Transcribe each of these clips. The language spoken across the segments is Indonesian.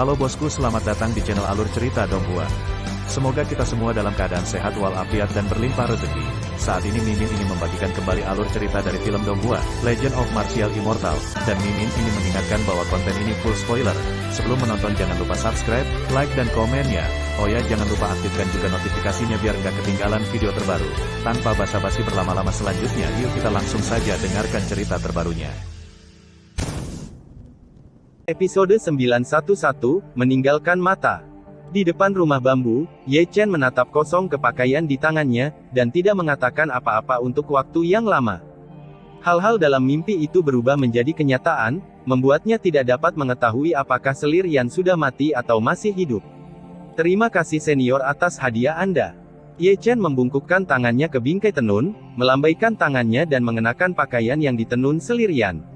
Halo bosku, selamat datang di channel Alur Cerita Donghua. Semoga kita semua dalam keadaan sehat walafiat dan berlimpah rezeki. Saat ini Mimin ingin membagikan kembali alur cerita dari film Donghua, Legend of Martial Immortal, dan Mimin ingin mengingatkan bahwa konten ini full spoiler. Sebelum menonton jangan lupa subscribe, like dan komen ya. Oh ya, jangan lupa aktifkan juga notifikasinya biar nggak ketinggalan video terbaru. Tanpa basa-basi berlama-lama selanjutnya, yuk kita langsung saja dengarkan cerita terbarunya. Episode 911, Meninggalkan Mata. Di depan rumah bambu, Ye Chen menatap kosong ke pakaian di tangannya, dan tidak mengatakan apa-apa untuk waktu yang lama. Hal-hal dalam mimpi itu berubah menjadi kenyataan, membuatnya tidak dapat mengetahui apakah selir Yan sudah mati atau masih hidup. Terima kasih senior atas hadiah Anda. Ye Chen membungkukkan tangannya ke bingkai tenun, melambaikan tangannya dan mengenakan pakaian yang ditenun selir Yan.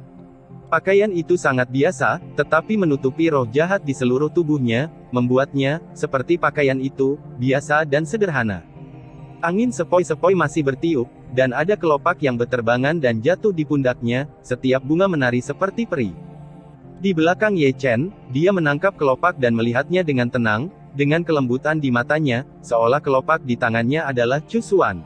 Pakaian itu sangat biasa, tetapi menutupi roh jahat di seluruh tubuhnya, membuatnya, seperti pakaian itu, biasa dan sederhana. Angin sepoi-sepoi masih bertiup, dan ada kelopak yang berterbangan dan jatuh di pundaknya, setiap bunga menari seperti peri. Di belakang Ye Chen, dia menangkap kelopak dan melihatnya dengan tenang, dengan kelembutan di matanya, seolah kelopak di tangannya adalah Chu Xuan.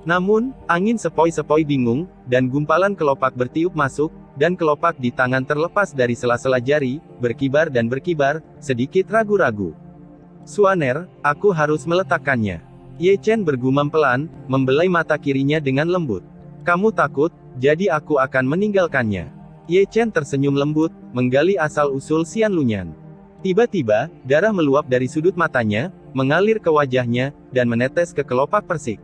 Namun, angin sepoi-sepoi bingung, dan gumpalan kelopak bertiup masuk, dan kelopak di tangan terlepas dari sela-sela jari, berkibar dan berkibar, sedikit ragu-ragu. Xuaner, aku harus meletakkannya. Ye Chen bergumam pelan, membelai mata kirinya dengan lembut. Kamu takut, jadi aku akan meninggalkannya. Ye Chen tersenyum lembut, menggali asal-usul Xian Lunyan. Tiba-tiba, darah meluap dari sudut matanya, mengalir ke wajahnya, dan menetes ke kelopak persik.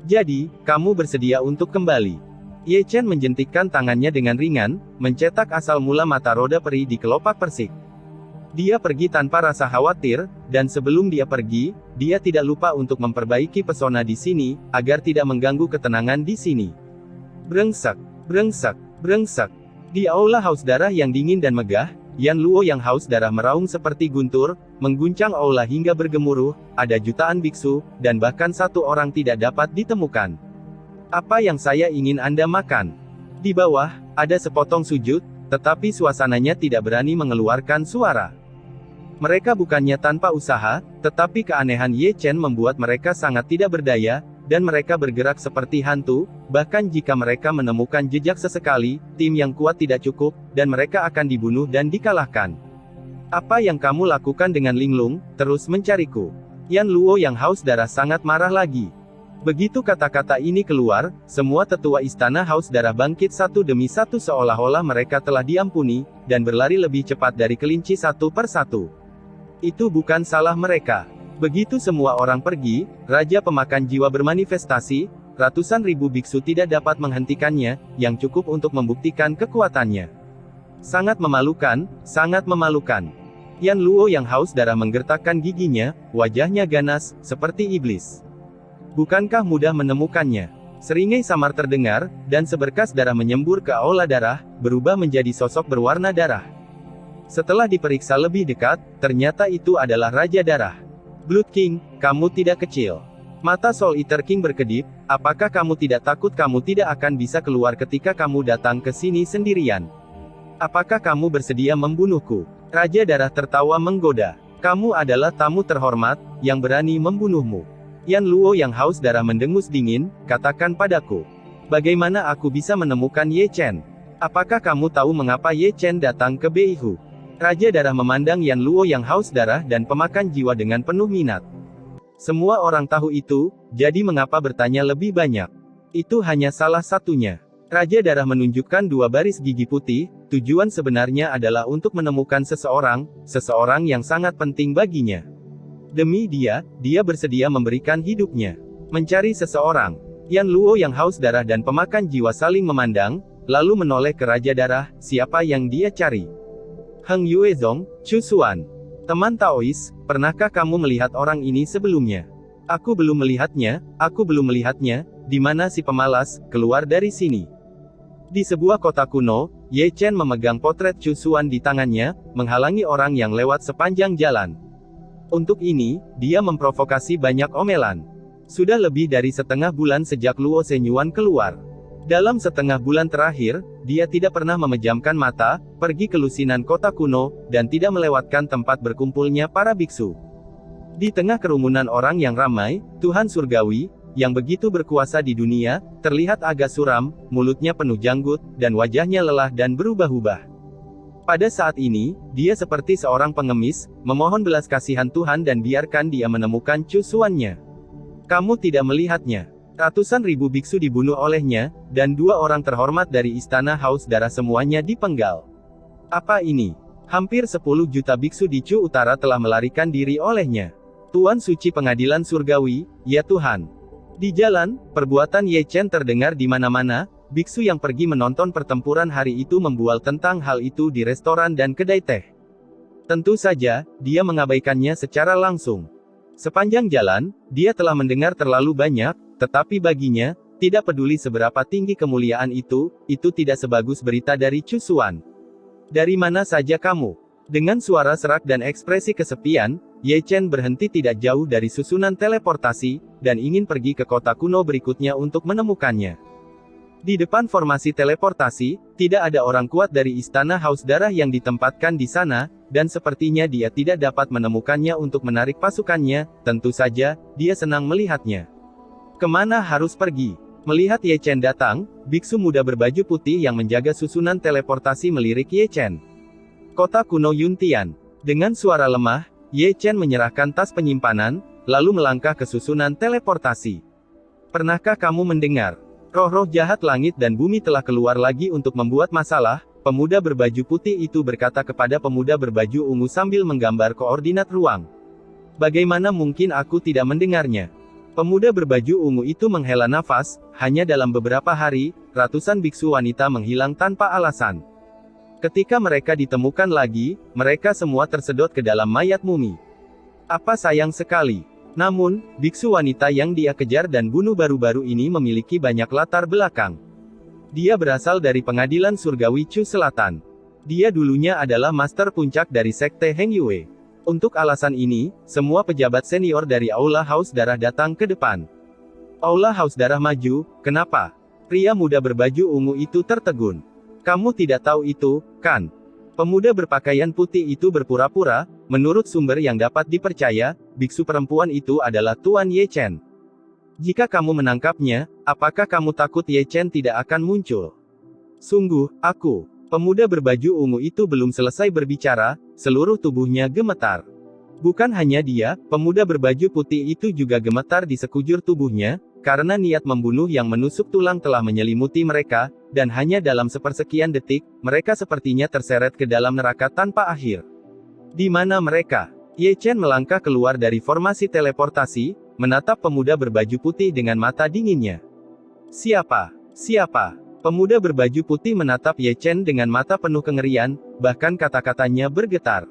Jadi, kamu bersedia untuk kembali? Ye Chen menjentikkan tangannya dengan ringan, mencetak asal mula mata roda peri di kelopak persik. Dia pergi tanpa rasa khawatir, dan sebelum dia pergi, dia tidak lupa untuk memperbaiki pesona di sini, agar tidak mengganggu ketenangan di sini. Brengsek, brengsek, brengsek. Di aula haus darah yang dingin dan megah, Yan Luo yang haus darah meraung seperti guntur, mengguncang aula hingga bergemuruh, ada jutaan biksu, dan bahkan satu orang tidak dapat ditemukan. Apa yang saya ingin Anda makan? Di bawah, ada sepotong sujud, tetapi suasananya tidak berani mengeluarkan suara. Mereka bukannya tanpa usaha, tetapi keanehan Ye Chen membuat mereka sangat tidak berdaya, dan mereka bergerak seperti hantu, bahkan jika mereka menemukan jejak sesekali, tim yang kuat tidak cukup, dan mereka akan dibunuh dan dikalahkan. Apa yang kamu lakukan dengan Linglung, terus mencariku? Yan Luo yang haus darah sangat marah lagi. Begitu kata-kata ini keluar, semua tetua istana haus darah bangkit satu demi satu seolah-olah mereka telah diampuni, dan berlari lebih cepat dari kelinci satu per satu. Itu bukan salah mereka. Begitu semua orang pergi, Raja Pemakan Jiwa bermanifestasi, ratusan ribu biksu tidak dapat menghentikannya, yang cukup untuk membuktikan kekuatannya. Sangat memalukan, sangat memalukan. Yan Luo yang haus darah menggertakkan giginya, wajahnya ganas, seperti iblis. Bukankah mudah menemukannya? Seringai samar terdengar, dan seberkas darah menyembur ke aula darah, berubah menjadi sosok berwarna darah. Setelah diperiksa lebih dekat, ternyata itu adalah Raja Darah. Blood King, kamu tidak kecil. Mata Soul Eater King berkedip, apakah kamu tidak takut kamu tidak akan bisa keluar ketika kamu datang ke sini sendirian? Apakah kamu bersedia membunuhku? Raja Darah tertawa menggoda. Kamu adalah tamu terhormat, yang berani membunuhmu. Yan Luo yang haus darah mendengus dingin, katakan padaku. Bagaimana aku bisa menemukan Ye Chen? Apakah kamu tahu mengapa Ye Chen datang ke Beihu? Raja Darah memandang Yan Luo yang haus darah dan pemakan jiwa dengan penuh minat. Semua orang tahu itu, jadi mengapa bertanya lebih banyak? Itu hanya salah satunya. Raja Darah menunjukkan dua baris gigi putih, tujuan sebenarnya adalah untuk menemukan seseorang yang sangat penting baginya. Demi dia bersedia memberikan hidupnya. Mencari seseorang. Yan Luo yang haus darah dan pemakan jiwa saling memandang, lalu menoleh ke Raja Darah, siapa yang dia cari? Heng Yuezong, Chu Xuan. Teman Taois, pernahkah kamu melihat orang ini sebelumnya? Aku belum melihatnya, di mana si pemalas, keluar dari sini. Di sebuah kota kuno, Ye Chen memegang potret Chu Xuan di tangannya, menghalangi orang yang lewat sepanjang jalan. Untuk ini, dia memprovokasi banyak omelan. Sudah lebih dari setengah bulan sejak Luo Shenyuan keluar. Dalam setengah bulan terakhir, dia tidak pernah memejamkan mata, pergi ke lusinan kota kuno, dan tidak melewatkan tempat berkumpulnya para biksu. Di tengah kerumunan orang yang ramai, Tuhan Surgawi, yang begitu berkuasa di dunia, terlihat agak suram, mulutnya penuh janggut, dan wajahnya lelah dan berubah-ubah. Pada saat ini, dia seperti seorang pengemis, memohon belas kasihan Tuhan dan biarkan dia menemukan cusuannya. Kamu tidak melihatnya. Ratusan ribu biksu dibunuh olehnya, dan 2 orang terhormat dari istana Haus Darah semuanya dipenggal. Apa ini? Hampir 10 juta biksu di Chu Utara telah melarikan diri olehnya. Tuan Suci Pengadilan Surgawi, ya Tuhan. Di jalan, perbuatan Ye Chen terdengar di mana-mana. Biksu yang pergi menonton pertempuran hari itu membual tentang hal itu di restoran dan kedai teh. Tentu saja, dia mengabaikannya secara langsung. Sepanjang jalan, dia telah mendengar terlalu banyak, tetapi baginya, tidak peduli seberapa tinggi kemuliaan itu tidak sebagus berita dari Chu Xuan. Dari mana saja kamu? Dengan suara serak dan ekspresi kesepian, Ye Chen berhenti tidak jauh dari susunan teleportasi, dan ingin pergi ke kota kuno berikutnya untuk menemukannya. Di depan formasi teleportasi, tidak ada orang kuat dari istana Haus Darah yang ditempatkan di sana, dan sepertinya dia tidak dapat menemukannya untuk menarik pasukannya. Tentu saja, dia senang melihatnya. Kemana harus pergi? Melihat Ye Chen datang, biksu muda berbaju putih yang menjaga susunan teleportasi melirik Ye Chen. Kota kuno Yuntian. Dengan suara lemah, Ye Chen menyerahkan tas penyimpanan, lalu melangkah ke susunan teleportasi. Pernahkah kamu mendengar? Roh-roh jahat langit dan bumi telah keluar lagi untuk membuat masalah, pemuda berbaju putih itu berkata kepada pemuda berbaju ungu sambil menggambar koordinat ruang. Bagaimana mungkin aku tidak mendengarnya? Pemuda berbaju ungu itu menghela nafas, hanya dalam beberapa hari, ratusan biksu wanita menghilang tanpa alasan. Ketika mereka ditemukan lagi, mereka semua tersedot ke dalam mayat mumi. Apa sayang sekali. Namun, biksu wanita yang dia kejar dan bunuh baru-baru ini memiliki banyak latar belakang. Dia berasal dari pengadilan surgawi Chu Selatan. Dia dulunya adalah master puncak dari sekte Heng Yue. Untuk alasan ini, semua pejabat senior dari Aula Haus Darah datang ke depan. Aula Haus Darah maju, kenapa? Pria muda berbaju ungu itu tertegun. Kamu tidak tahu itu, kan? Pemuda berpakaian putih itu berpura-pura, menurut sumber yang dapat dipercaya, biksu perempuan itu adalah Tuan Ye Chen. Jika kamu menangkapnya, apakah kamu takut Ye Chen tidak akan muncul? Sungguh, aku. Pemuda berbaju ungu itu belum selesai berbicara, seluruh tubuhnya gemetar. Bukan hanya dia, pemuda berbaju putih itu juga gemetar di sekujur tubuhnya, karena niat membunuh yang menusuk tulang telah menyelimuti mereka, dan hanya dalam sepersekian detik, mereka sepertinya terseret ke dalam neraka tanpa akhir. Di mana mereka? Ye Chen melangkah keluar dari formasi teleportasi, menatap pemuda berbaju putih dengan mata dinginnya. Siapa? Siapa? Pemuda berbaju putih menatap Ye Chen dengan mata penuh kengerian, bahkan kata-katanya bergetar.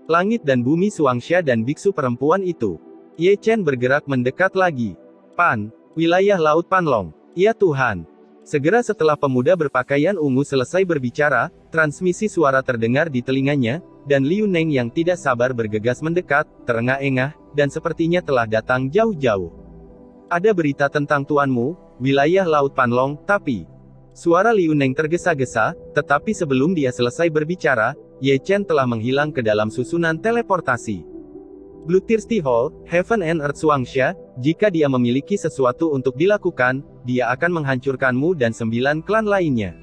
Langit dan bumi Suangsha dan biksu perempuan itu. Ye Chen bergerak mendekat lagi. Pan. Wilayah Laut Panlong. Ya Tuhan. Segera setelah pemuda berpakaian ungu selesai berbicara, transmisi suara terdengar di telinganya, dan Liu Neng yang tidak sabar bergegas mendekat, terengah-engah, dan sepertinya telah datang jauh-jauh. Ada berita tentang tuanmu, wilayah Laut Panlong, tapi... Suara Liu Neng tergesa-gesa, tetapi sebelum dia selesai berbicara, Ye Chen telah menghilang ke dalam susunan teleportasi. Bloodthirsty Hall, Heaven and Earth Suangsha, jika dia memiliki sesuatu untuk dilakukan, dia akan menghancurkanmu dan 9 klan lainnya.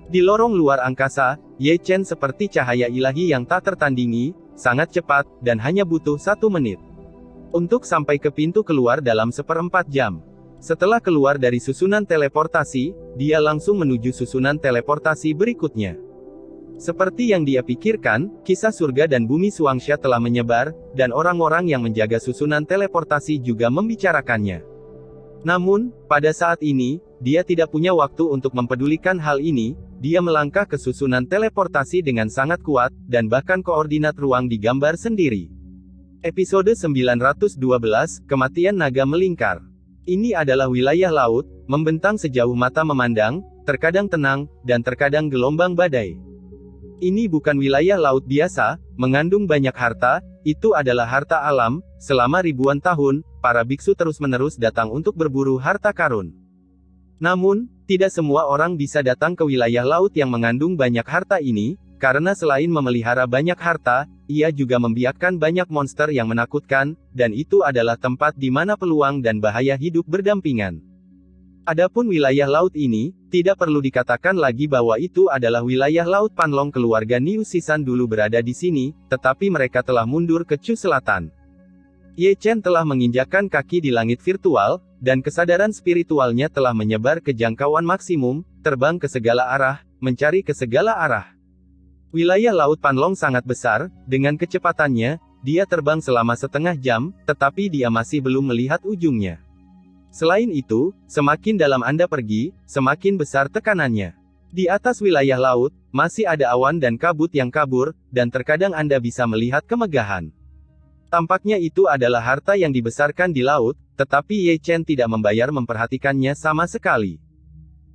Di lorong luar angkasa, Ye Chen seperti cahaya ilahi yang tak tertandingi, sangat cepat, dan hanya butuh 1 menit. Untuk sampai ke pintu keluar dalam 1/4 jam. Setelah keluar dari susunan teleportasi, dia langsung menuju susunan teleportasi berikutnya. Seperti yang dia pikirkan, kisah surga dan bumi Suangsha telah menyebar, dan orang-orang yang menjaga susunan teleportasi juga membicarakannya. Namun, pada saat ini, dia tidak punya waktu untuk mempedulikan hal ini. Dia melangkah ke susunan teleportasi dengan sangat kuat, dan bahkan koordinat ruang digambar sendiri. Episode 912, Kematian Naga Melingkar. Ini adalah wilayah laut, membentang sejauh mata memandang, terkadang tenang, dan terkadang gelombang badai. Ini bukan wilayah laut biasa, mengandung banyak harta, itu adalah harta alam. Selama ribuan tahun, para biksu terus-menerus datang untuk berburu harta karun. Namun, Tidak semua orang bisa datang ke wilayah laut yang mengandung banyak harta ini, karena selain memelihara banyak harta, ia juga membiakkan banyak monster yang menakutkan, dan itu adalah tempat di mana peluang dan bahaya hidup berdampingan. Adapun wilayah laut ini, tidak perlu dikatakan lagi bahwa itu adalah wilayah laut Panlong. Keluarga Niu Sisan dulu berada di sini, tetapi mereka telah mundur ke Chu Selatan. Ye Chen telah menginjakkan kaki di langit virtual, dan kesadaran spiritualnya telah menyebar ke jangkauan maksimum, terbang ke segala arah, mencari ke segala arah. Wilayah Laut Panlong sangat besar, dengan kecepatannya, dia terbang selama setengah jam, tetapi dia masih belum melihat ujungnya. Selain itu, semakin dalam Anda pergi, semakin besar tekanannya. Di atas wilayah laut, masih ada awan dan kabut yang kabur, dan terkadang Anda bisa melihat kemegahan. Tampaknya itu adalah harta yang dibesarkan di laut, tetapi Ye Chen tidak memperhatikannya sama sekali.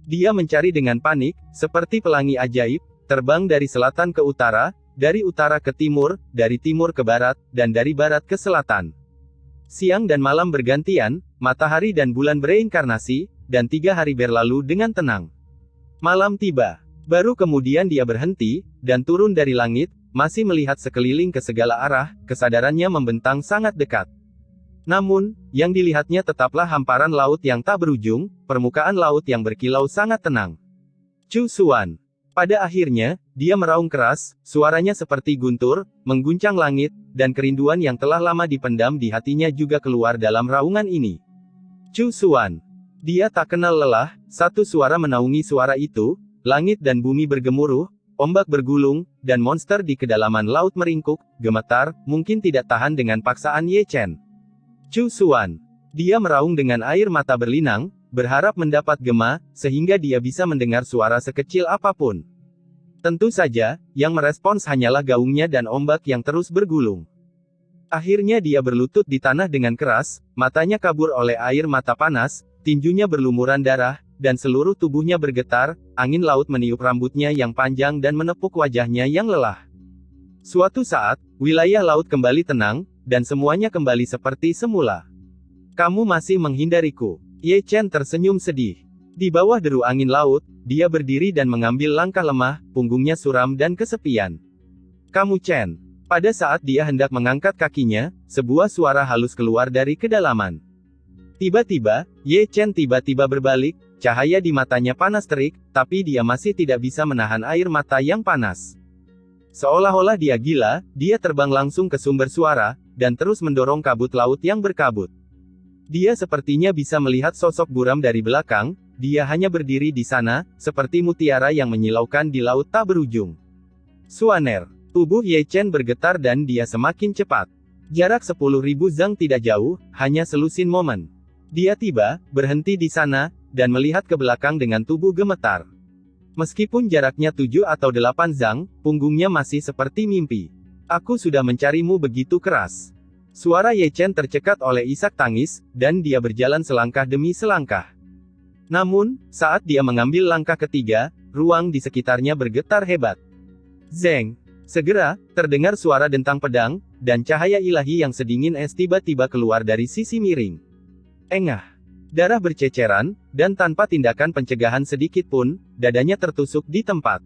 Dia mencari dengan panik, seperti pelangi ajaib, terbang dari selatan ke utara, dari utara ke timur, dari timur ke barat, dan dari barat ke selatan. Siang dan malam bergantian, matahari dan bulan bereinkarnasi, dan 3 hari berlalu dengan tenang. Malam tiba. Baru kemudian dia berhenti, dan turun dari langit, masih melihat sekeliling ke segala arah, kesadarannya membentang sangat dekat. Namun, yang dilihatnya tetaplah hamparan laut yang tak berujung, permukaan laut yang berkilau sangat tenang. Chu Xuan. Pada akhirnya, dia meraung keras, suaranya seperti guntur, mengguncang langit, dan kerinduan yang telah lama dipendam di hatinya juga keluar dalam raungan ini. Chu Xuan. Dia tak kenal lelah, satu suara menaungi suara itu, langit dan bumi bergemuruh, ombak bergulung, dan monster di kedalaman laut meringkuk, gemetar, mungkin tidak tahan dengan paksaan Ye Chen. Chu Xuan. Dia meraung dengan air mata berlinang, berharap mendapat gema, sehingga dia bisa mendengar suara sekecil apapun. Tentu saja, yang merespons hanyalah gaungnya dan ombak yang terus bergulung. Akhirnya dia berlutut di tanah dengan keras, matanya kabur oleh air mata panas, tinjunya berlumuran darah, dan seluruh tubuhnya bergetar, angin laut meniup rambutnya yang panjang dan menepuk wajahnya yang lelah. Suatu saat, wilayah laut kembali tenang, dan semuanya kembali seperti semula. Kamu masih menghindariku. Ye Chen tersenyum sedih. Di bawah deru angin laut, dia berdiri dan mengambil langkah lemah, punggungnya suram dan kesepian. Kamu Chen. Pada saat dia hendak mengangkat kakinya, sebuah suara halus keluar dari kedalaman. Tiba-tiba, Ye Chen tiba-tiba berbalik, cahaya di matanya panas terik, tapi dia masih tidak bisa menahan air mata yang panas. Seolah-olah dia gila, dia terbang langsung ke sumber suara, dan terus mendorong kabut laut yang berkabut. Dia sepertinya bisa melihat sosok buram dari belakang, dia hanya berdiri di sana, seperti mutiara yang menyilaukan di laut tak berujung. Suaner. Tubuh Ye Chen bergetar dan dia semakin cepat. Jarak 10.000 zang tidak jauh, hanya selusin momen. Dia tiba, berhenti di sana, dan melihat ke belakang dengan tubuh gemetar. Meskipun jaraknya 7 atau 8 zang, punggungnya masih seperti mimpi. Aku sudah mencarimu begitu keras. Suara Ye Chen tercekat oleh isak tangis, dan dia berjalan selangkah demi selangkah. Namun, saat dia mengambil langkah ketiga, ruang di sekitarnya bergetar hebat. Zeng! Segera, terdengar suara dentang pedang, dan cahaya ilahi yang sedingin es tiba-tiba keluar dari sisi miring. Engah! Darah berceceran, dan tanpa tindakan pencegahan sedikit pun, dadanya tertusuk di tempat.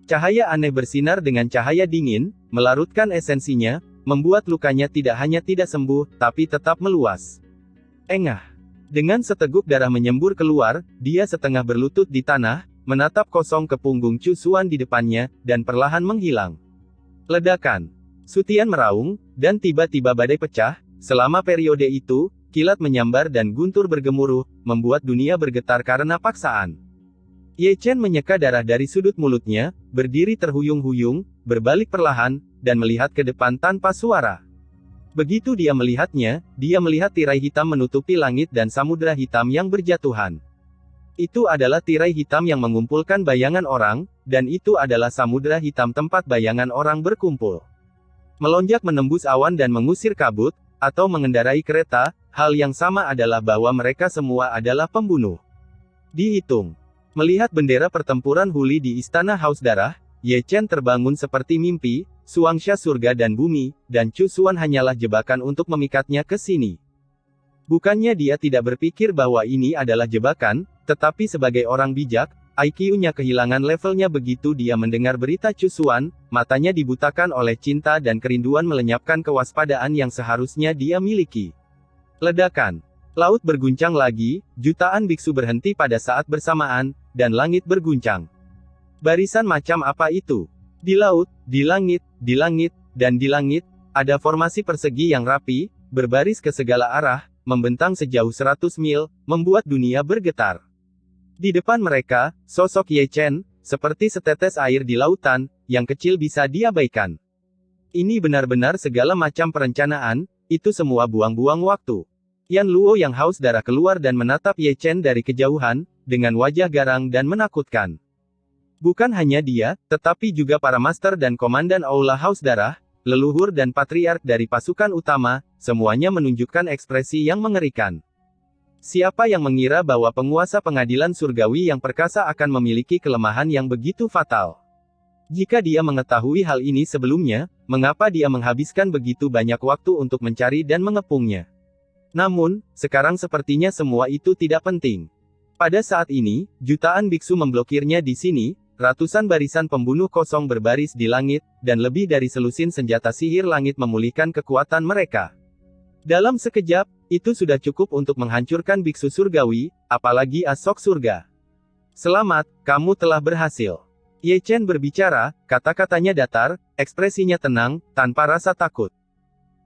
Cahaya aneh bersinar dengan cahaya dingin, melarutkan esensinya, membuat lukanya tidak hanya tidak sembuh, tapi tetap meluas. Engah. Dengan seteguk darah menyembur keluar, dia setengah berlutut di tanah, menatap kosong ke punggung Chu Xuan di depannya, dan perlahan menghilang. Ledakan. Sutian meraung, dan tiba-tiba badai pecah. Selama periode itu, kilat menyambar dan guntur bergemuruh, membuat dunia bergetar karena paksaan. Ye Chen menyeka darah dari sudut mulutnya, berdiri terhuyung-huyung, berbalik perlahan, dan melihat ke depan tanpa suara. Begitu dia melihatnya, dia melihat tirai hitam menutupi langit dan samudera hitam yang berjatuhan. Itu adalah tirai hitam yang mengumpulkan bayangan orang, dan itu adalah samudera hitam tempat bayangan orang berkumpul. Melonjak menembus awan dan mengusir kabut, atau mengendarai kereta, hal yang sama adalah bahwa mereka semua adalah pembunuh. Dihitung. Melihat bendera pertempuran Huli di Istana Haus Darah, Ye Chen terbangun seperti mimpi, Suangsha surga dan bumi, dan Chu Xuan hanyalah jebakan untuk memikatnya ke sini. Bukannya dia tidak berpikir bahwa ini adalah jebakan, tetapi sebagai orang bijak, IQ-nya kehilangan levelnya begitu dia mendengar berita Chu Xuan, matanya dibutakan oleh cinta dan kerinduan melenyapkan kewaspadaan yang seharusnya dia miliki. Ledakan. Laut berguncang lagi, jutaan biksu berhenti pada saat bersamaan, dan langit berguncang. Barisan macam apa itu? Di laut, di langit, dan di langit, ada formasi persegi yang rapi, berbaris ke segala arah, membentang sejauh 100 mil, membuat dunia bergetar. Di depan mereka, sosok Ye Chen, seperti setetes air di lautan, yang kecil bisa diabaikan. Ini benar-benar segala macam perencanaan, itu semua buang-buang waktu. Yan Luo yang haus darah keluar dan menatap Ye Chen dari kejauhan, dengan wajah garang dan menakutkan. Bukan hanya dia, tetapi juga para master dan komandan Aula Haus Darah, leluhur dan patriark dari pasukan utama, semuanya menunjukkan ekspresi yang mengerikan. Siapa yang mengira bahwa penguasa pengadilan surgawi yang perkasa akan memiliki kelemahan yang begitu fatal? Jika dia mengetahui hal ini sebelumnya, mengapa dia menghabiskan begitu banyak waktu untuk mencari dan mengepungnya? Namun, sekarang sepertinya semua itu tidak penting. Pada saat ini, jutaan biksu memblokirnya di sini, ratusan barisan pembunuh kosong berbaris di langit, dan lebih dari selusin senjata sihir langit memulihkan kekuatan mereka. Dalam sekejap, itu sudah cukup untuk menghancurkan biksu surgawi, apalagi asok surga. Selamat, kamu telah berhasil. Ye Chen berbicara, kata-katanya datar, ekspresinya tenang, tanpa rasa takut.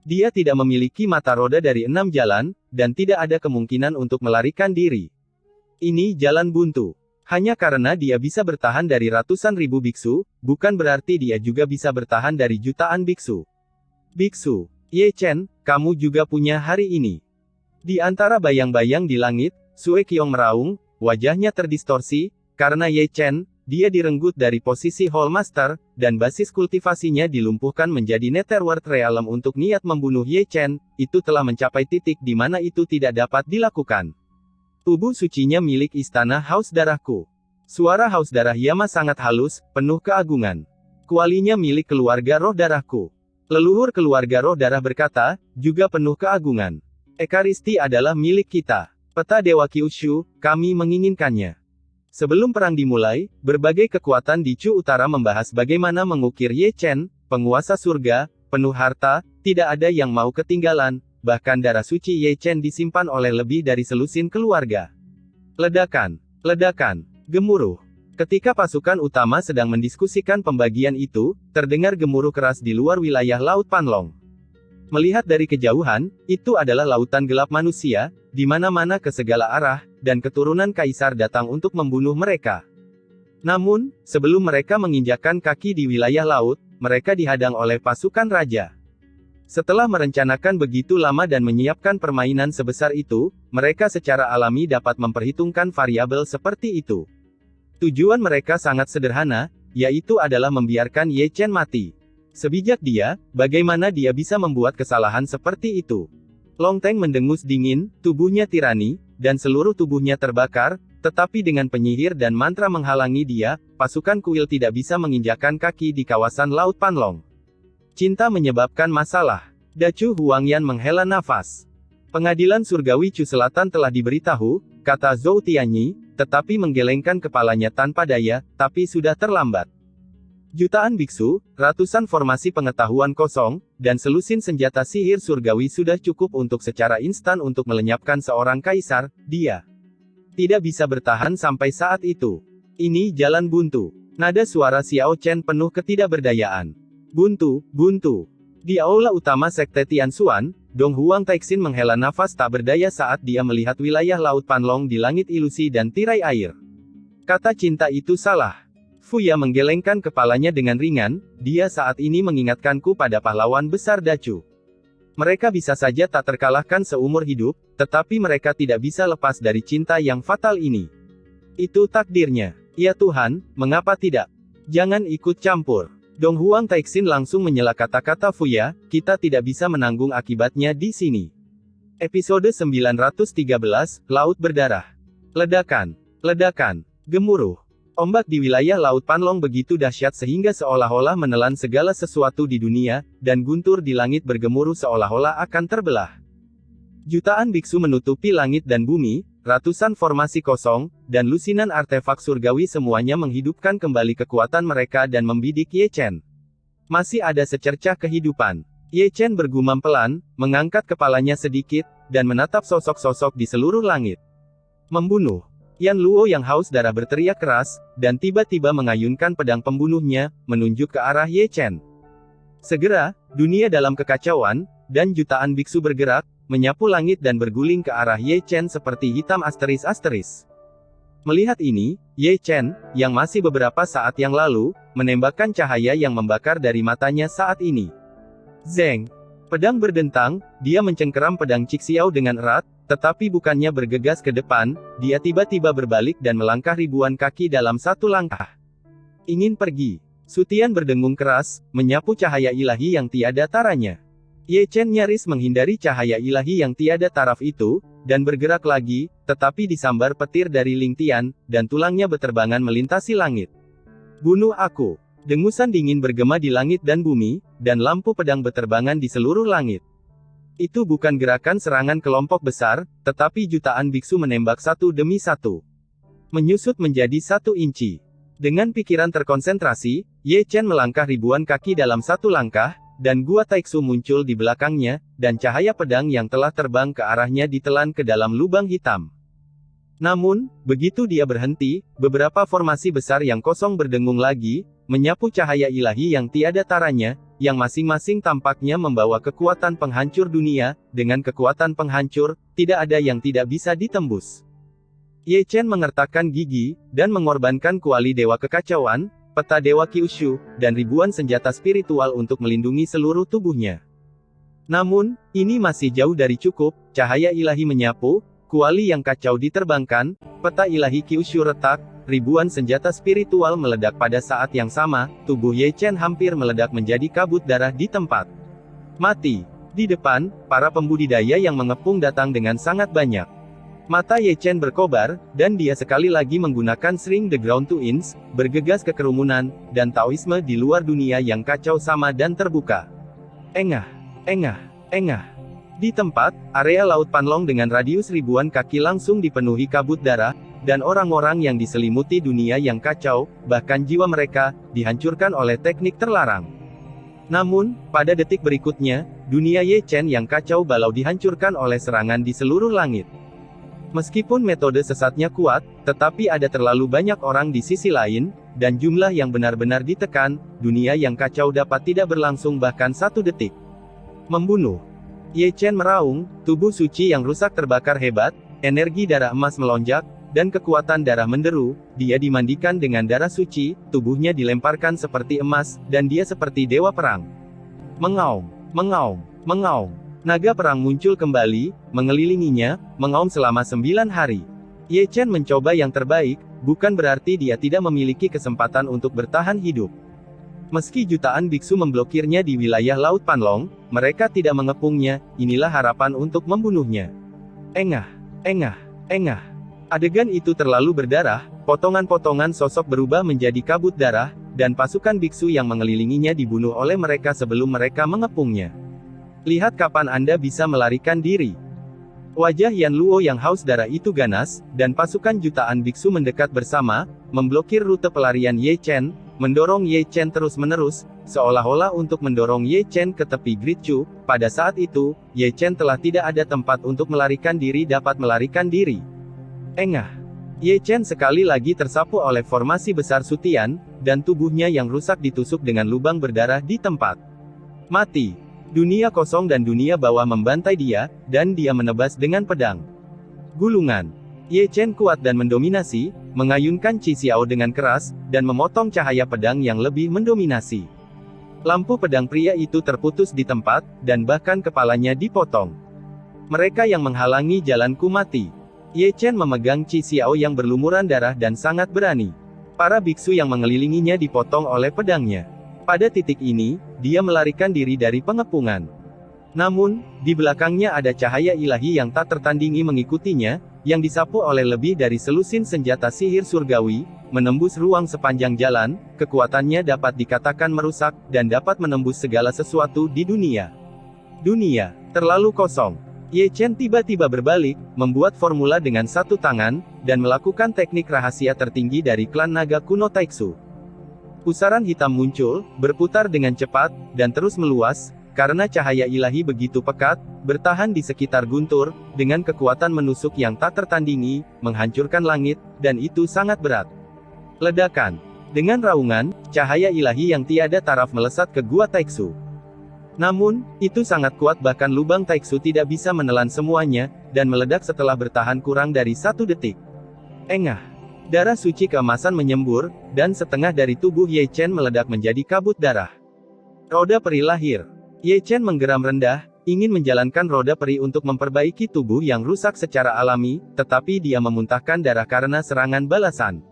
Dia tidak memiliki mata roda dari 6 jalan, dan tidak ada kemungkinan untuk melarikan diri. Ini jalan buntu. Hanya karena dia bisa bertahan dari ratusan ribu biksu, bukan berarti dia juga bisa bertahan dari jutaan biksu. Biksu, Ye Chen, kamu juga punya hari ini. Di antara bayang-bayang di langit, Sue Qiong meraung, wajahnya terdistorsi, karena Ye Chen, dia direnggut dari posisi Hall Master, dan basis kultivasinya dilumpuhkan menjadi Netherworld Realm untuk niat membunuh Ye Chen, itu telah mencapai titik di mana itu tidak dapat dilakukan. Tubuh sucinya milik istana Haus Darahku. Suara Haus Darah Yama sangat halus, penuh keagungan. Kualinya milik keluarga roh darahku. Leluhur keluarga roh darah berkata, juga penuh keagungan. Ekaristi adalah milik kita. Peta Dewa Kyushu, kami menginginkannya. Sebelum perang dimulai, berbagai kekuatan di Chu Utara membahas bagaimana mengukir Ye Chen, penguasa surga, penuh harta, tidak ada yang mau ketinggalan. Bahkan darah suci Ye Chen disimpan oleh lebih dari selusin keluarga. Ledakan. Ledakan. Gemuruh. Ketika pasukan utama sedang mendiskusikan pembagian itu, terdengar gemuruh keras di luar wilayah Laut Panlong. Melihat dari kejauhan, itu adalah lautan gelap manusia, di mana-mana ke segala arah, dan keturunan kaisar datang untuk membunuh mereka. Namun, sebelum mereka menginjakkan kaki di wilayah laut, mereka dihadang oleh pasukan raja. Setelah merencanakan begitu lama dan menyiapkan permainan sebesar itu, mereka secara alami dapat memperhitungkan variabel seperti itu. Tujuan mereka sangat sederhana, yaitu adalah membiarkan Ye Chen mati. Sebijak dia, bagaimana dia bisa membuat kesalahan seperti itu? Long Teng mendengus dingin, tubuhnya tirani, dan seluruh tubuhnya terbakar, tetapi dengan penyihir dan mantra menghalangi dia, pasukan kuil tidak bisa menginjakkan kaki di kawasan Laut Panlong. Cinta menyebabkan masalah. Dacu Huangyan menghela nafas. Pengadilan surgawi Chu Selatan telah diberitahu, kata Zhou Tianyi, tetapi menggelengkan kepalanya tanpa daya, tapi sudah terlambat. Jutaan biksu, ratusan formasi pengetahuan kosong, dan selusin senjata sihir surgawi sudah cukup untuk secara instan untuk melenyapkan seorang kaisar, dia tidak bisa bertahan sampai saat itu. Ini jalan buntu. Nada suara Xiao Chen penuh ketidakberdayaan. Buntu, buntu. Di aula utama Sekte Tianxuan, Dong Huang Taixin menghela nafas tak berdaya saat dia melihat wilayah Laut Panlong di langit ilusi dan tirai air. Kata cinta itu salah. Fuya menggelengkan kepalanya dengan ringan, dia saat ini mengingatkanku pada pahlawan besar Dacu. Mereka bisa saja tak terkalahkan seumur hidup, tetapi mereka tidak bisa lepas dari cinta yang fatal ini. Itu takdirnya. Ya Tuhan, mengapa tidak? Jangan ikut campur. Dong Huang Taixin langsung menyela kata-kata Fuya, kita tidak bisa menanggung akibatnya di sini. Episode 913, Laut Berdarah. Ledakan. Ledakan. Gemuruh. Ombak di wilayah Laut Panlong begitu dahsyat sehingga seolah-olah menelan segala sesuatu di dunia, dan guntur di langit bergemuruh seolah-olah akan terbelah. Jutaan biksu menutupi langit dan bumi, ratusan formasi kosong, dan lusinan artefak surgawi semuanya menghidupkan kembali kekuatan mereka dan membidik Ye Chen. Masih ada secercah kehidupan. Ye Chen bergumam pelan, mengangkat kepalanya sedikit, dan menatap sosok-sosok di seluruh langit. Membunuh. Yan Luo yang haus darah berteriak keras, dan tiba-tiba mengayunkan pedang pembunuhnya, menunjuk ke arah Ye Chen. Segera, dunia dalam kekacauan, dan jutaan biksu bergerak, menyapu langit dan berguling ke arah Ye Chen seperti hitam asteris-asteris. Melihat ini, Ye Chen, yang masih beberapa saat yang lalu, menembakkan cahaya yang membakar dari matanya saat ini. Zeng. Pedang berdentang, dia mencengkeram pedang Cixiao dengan erat, tetapi bukannya bergegas ke depan, dia tiba-tiba berbalik dan melangkah ribuan kaki dalam satu langkah. Ingin pergi. Sutian berdengung keras, menyapu cahaya ilahi yang tiada taranya. Ye Chen nyaris menghindari cahaya ilahi yang tiada taraf itu, dan bergerak lagi, tetapi disambar petir dari Ling Tian, dan tulangnya beterbangan melintasi langit. Bunuh aku. Dengusan dingin bergema di langit dan bumi, dan lampu pedang beterbangan di seluruh langit. Itu bukan gerakan serangan kelompok besar, tetapi jutaan biksu menembak satu demi satu. Menyusut menjadi 1 inci. Dengan pikiran terkonsentrasi, Ye Chen melangkah ribuan kaki dalam satu langkah, dan Gua Taixu muncul di belakangnya, dan cahaya pedang yang telah terbang ke arahnya ditelan ke dalam lubang hitam. Namun, begitu dia berhenti, beberapa formasi besar yang kosong berdengung lagi, menyapu cahaya ilahi yang tiada taranya, yang masing-masing tampaknya membawa kekuatan penghancur dunia. Dengan kekuatan penghancur, tidak ada yang tidak bisa ditembus. Ye Chen mengertakkan gigi, dan mengorbankan kuali dewa kekacauan, peta dewa Kyushu, dan ribuan senjata spiritual untuk melindungi seluruh tubuhnya. Namun, ini masih jauh dari cukup. Cahaya ilahi menyapu, kuali yang kacau diterbangkan, peta ilahi Kyushu retak, ribuan senjata spiritual meledak pada saat yang sama, tubuh Ye Chen hampir meledak menjadi kabut darah di tempat. Mati. Di depan, para pembudidaya yang mengepung datang dengan sangat banyak. Mata Ye Chen berkobar, dan dia sekali lagi menggunakan Shrink the Ground to Inch, bergegas ke kerumunan, dan Taoisme di luar dunia yang kacau sama dan terbuka. Engah, engah, engah. Di tempat, area Laut Panlong dengan radius ribuan kaki langsung dipenuhi kabut darah, dan orang-orang yang diselimuti dunia yang kacau, bahkan jiwa mereka, dihancurkan oleh teknik terlarang. Namun, pada detik berikutnya, dunia Ye Chen yang kacau balau dihancurkan oleh serangan di seluruh langit. Meskipun metode sesatnya kuat, tetapi ada terlalu banyak orang di sisi lain, dan jumlah yang benar-benar ditekan, dunia yang kacau dapat tidak berlangsung bahkan 1 detik. Membunuh. Ye Chen meraung, tubuh suci yang rusak terbakar hebat, energi darah emas melonjak, dan kekuatan darah menderu, dia dimandikan dengan darah suci, tubuhnya dilemparkan seperti emas, dan dia seperti dewa perang. Mengaum, mengaum, mengaum. Naga perang muncul kembali, mengelilinginya, mengaum selama 9 hari. Ye Chen mencoba yang terbaik, bukan berarti dia tidak memiliki kesempatan untuk bertahan hidup. Meski jutaan biksu memblokirnya di wilayah Laut Panlong, mereka tidak mengepungnya, inilah harapan untuk membunuhnya. Engah, engah, engah. Adegan itu terlalu berdarah, potongan-potongan sosok berubah menjadi kabut darah, dan pasukan biksu yang mengelilinginya dibunuh oleh mereka sebelum mereka mengepungnya. Lihat kapan Anda bisa melarikan diri. Wajah Yan Luo yang haus darah itu ganas, dan pasukan jutaan biksu mendekat bersama, memblokir rute pelarian Ye Chen, mendorong Ye Chen terus-menerus, seolah-olah untuk mendorong Ye Chen ke tepi Great Chu. Pada saat itu, Ye Chen telah tidak ada tempat untuk melarikan diri dapat melarikan diri. Engah. Ye Chen sekali lagi tersapu oleh formasi besar Sutian, dan tubuhnya yang rusak ditusuk dengan lubang berdarah di tempat. Mati. Dunia kosong dan dunia bawah membantai dia, dan dia menebas dengan pedang. Gulungan. Ye Chen kuat dan mendominasi, mengayunkan Cixiao dengan keras, dan memotong cahaya pedang yang lebih mendominasi. Lampu pedang pria itu terputus di tempat, dan bahkan kepalanya dipotong. Mereka yang menghalangi jalanku mati. Ye Chen memegang Cixiao yang berlumuran darah dan sangat berani. Para biksu yang mengelilinginya dipotong oleh pedangnya. Pada titik ini, dia melarikan diri dari pengepungan. Namun, di belakangnya ada cahaya ilahi yang tak tertandingi mengikutinya, yang disapu oleh lebih dari selusin senjata sihir surgawi, menembus ruang sepanjang jalan, kekuatannya dapat dikatakan merusak, dan dapat menembus segala sesuatu di dunia. Dunia, terlalu kosong. Ye Chen tiba-tiba berbalik, membuat formula dengan satu tangan, dan melakukan teknik rahasia tertinggi dari klan naga kuno Taixu. Pusaran hitam muncul, berputar dengan cepat, dan terus meluas, karena cahaya ilahi begitu pekat, bertahan di sekitar guntur, dengan kekuatan menusuk yang tak tertandingi, menghancurkan langit, dan itu sangat berat. Ledakan. Dengan raungan, cahaya ilahi yang tiada taraf melesat ke gua Taixu. Namun, itu sangat kuat bahkan lubang Taixu tidak bisa menelan semuanya, dan meledak setelah bertahan kurang dari 1 detik. Engah. Darah suci keemasan menyembur, dan setengah dari tubuh Ye Chen meledak menjadi kabut darah. Roda peri lahir. Ye Chen menggeram rendah, ingin menjalankan roda peri untuk memperbaiki tubuh yang rusak secara alami, tetapi dia memuntahkan darah karena serangan balasan.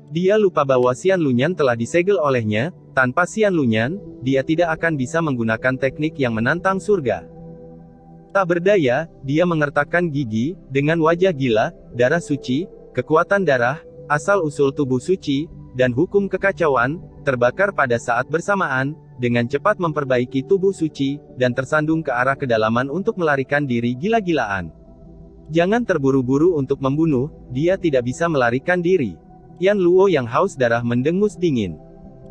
Dia lupa bahwa Xian Lunyan telah disegel olehnya, tanpa Xian Lunyan, dia tidak akan bisa menggunakan teknik yang menantang surga. Tak berdaya, dia mengertakkan gigi, dengan wajah gila, darah suci, kekuatan darah, asal-usul tubuh suci, dan hukum kekacauan, terbakar pada saat bersamaan, dengan cepat memperbaiki tubuh suci, dan tersandung ke arah kedalaman untuk melarikan diri gila-gilaan. Jangan terburu-buru untuk membunuh, dia tidak bisa melarikan diri. Yan Luo yang haus darah mendengus dingin.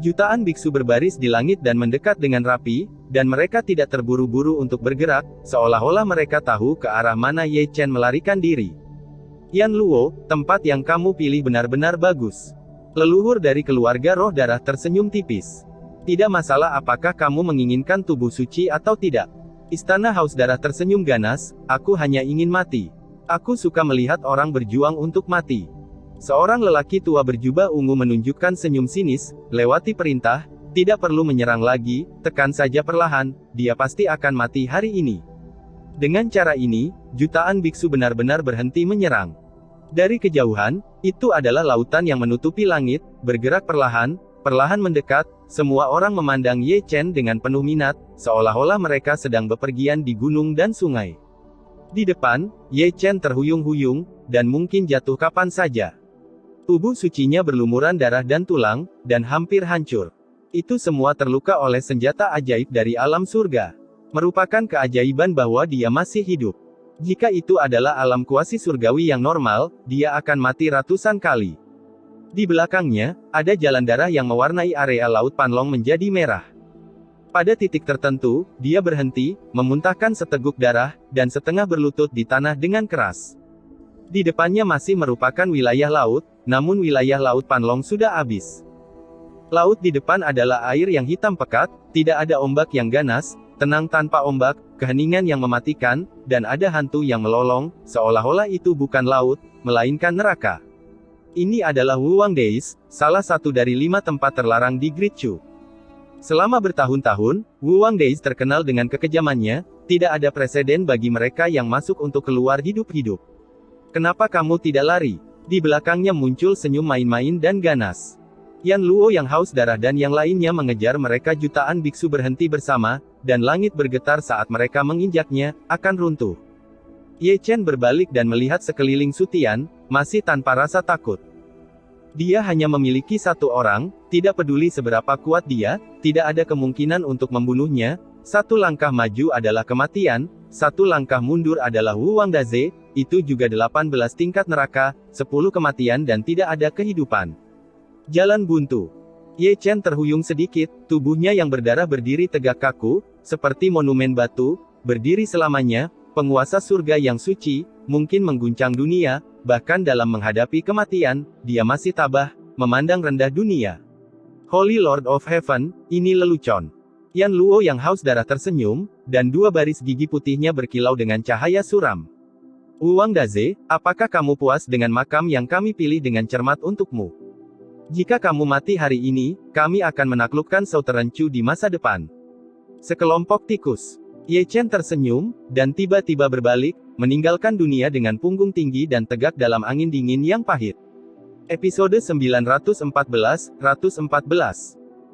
Jutaan biksu berbaris di langit dan mendekat dengan rapi, dan mereka tidak terburu-buru untuk bergerak, seolah-olah mereka tahu ke arah mana Ye Chen melarikan diri. Yan Luo, tempat yang kamu pilih benar-benar bagus. Leluhur dari keluarga roh darah tersenyum tipis. Tidak masalah apakah kamu menginginkan tubuh suci atau tidak. Istana haus darah tersenyum ganas, aku hanya ingin mati. Aku suka melihat orang berjuang untuk mati. Seorang lelaki tua berjubah ungu menunjukkan senyum sinis, lewati perintah, tidak perlu menyerang lagi, tekan saja perlahan, dia pasti akan mati hari ini. Dengan cara ini, jutaan biksu benar-benar berhenti menyerang. Dari kejauhan, itu adalah lautan yang menutupi langit, bergerak perlahan mendekat, semua orang memandang Ye Chen dengan penuh minat, seolah-olah mereka sedang bepergian di gunung dan sungai. Di depan, Ye Chen terhuyung-huyung, dan mungkin jatuh kapan saja. Tubuh sucinya berlumuran darah dan tulang, dan hampir hancur. Itu semua terluka oleh senjata ajaib dari alam surga. Merupakan keajaiban bahwa dia masih hidup. Jika itu adalah alam kuasi surgawi yang normal, dia akan mati ratusan kali. Di belakangnya, ada jalan darah yang mewarnai area Laut Panlong menjadi merah. Pada titik tertentu, dia berhenti, memuntahkan seteguk darah, dan setengah berlutut di tanah dengan keras. Di depannya masih merupakan wilayah laut, namun wilayah Laut Panlong sudah habis. Laut di depan adalah air yang hitam pekat, tidak ada ombak yang ganas, tenang tanpa ombak, keheningan yang mematikan, dan ada hantu yang melolong, seolah-olah itu bukan laut, melainkan neraka. Ini adalah Wuwang Days, salah satu dari 5 tempat terlarang di Great Chu. Selama bertahun-tahun, Wuwang Days terkenal dengan kekejamannya, tidak ada preseden bagi mereka yang masuk untuk keluar hidup-hidup. Kenapa kamu tidak lari? Di belakangnya muncul senyum main-main dan ganas. Yan Luo yang haus darah dan yang lainnya mengejar mereka. Jutaan biksu berhenti bersama, dan langit bergetar saat mereka menginjaknya, akan runtuh. Ye Chen berbalik dan melihat sekeliling Sutian, masih tanpa rasa takut. Dia hanya memiliki satu orang, tidak peduli seberapa kuat dia, tidak ada kemungkinan untuk membunuhnya. Satu langkah maju adalah kematian, satu langkah mundur adalah Wuwang Daze, itu juga 18 tingkat neraka, 10 kematian dan tidak ada kehidupan. Jalan buntu. Ye Chen terhuyung sedikit, tubuhnya yang berdarah berdiri tegak kaku, seperti monumen batu, berdiri selamanya, penguasa surga yang suci, mungkin mengguncang dunia, bahkan dalam menghadapi kematian, dia masih tabah, memandang rendah dunia. Holy Lord of Heaven, ini lelucon. Yan Luo yang haus darah tersenyum, dan 2 baris gigi putihnya berkilau dengan cahaya suram. Wuwang Daze, apakah kamu puas dengan makam yang kami pilih dengan cermat untukmu? Jika kamu mati hari ini, kami akan menaklukkan Southern Chu di masa depan. Sekelompok tikus. Ye Chen tersenyum, dan tiba-tiba berbalik, meninggalkan dunia dengan punggung tinggi dan tegak dalam angin dingin yang pahit. Episode 914,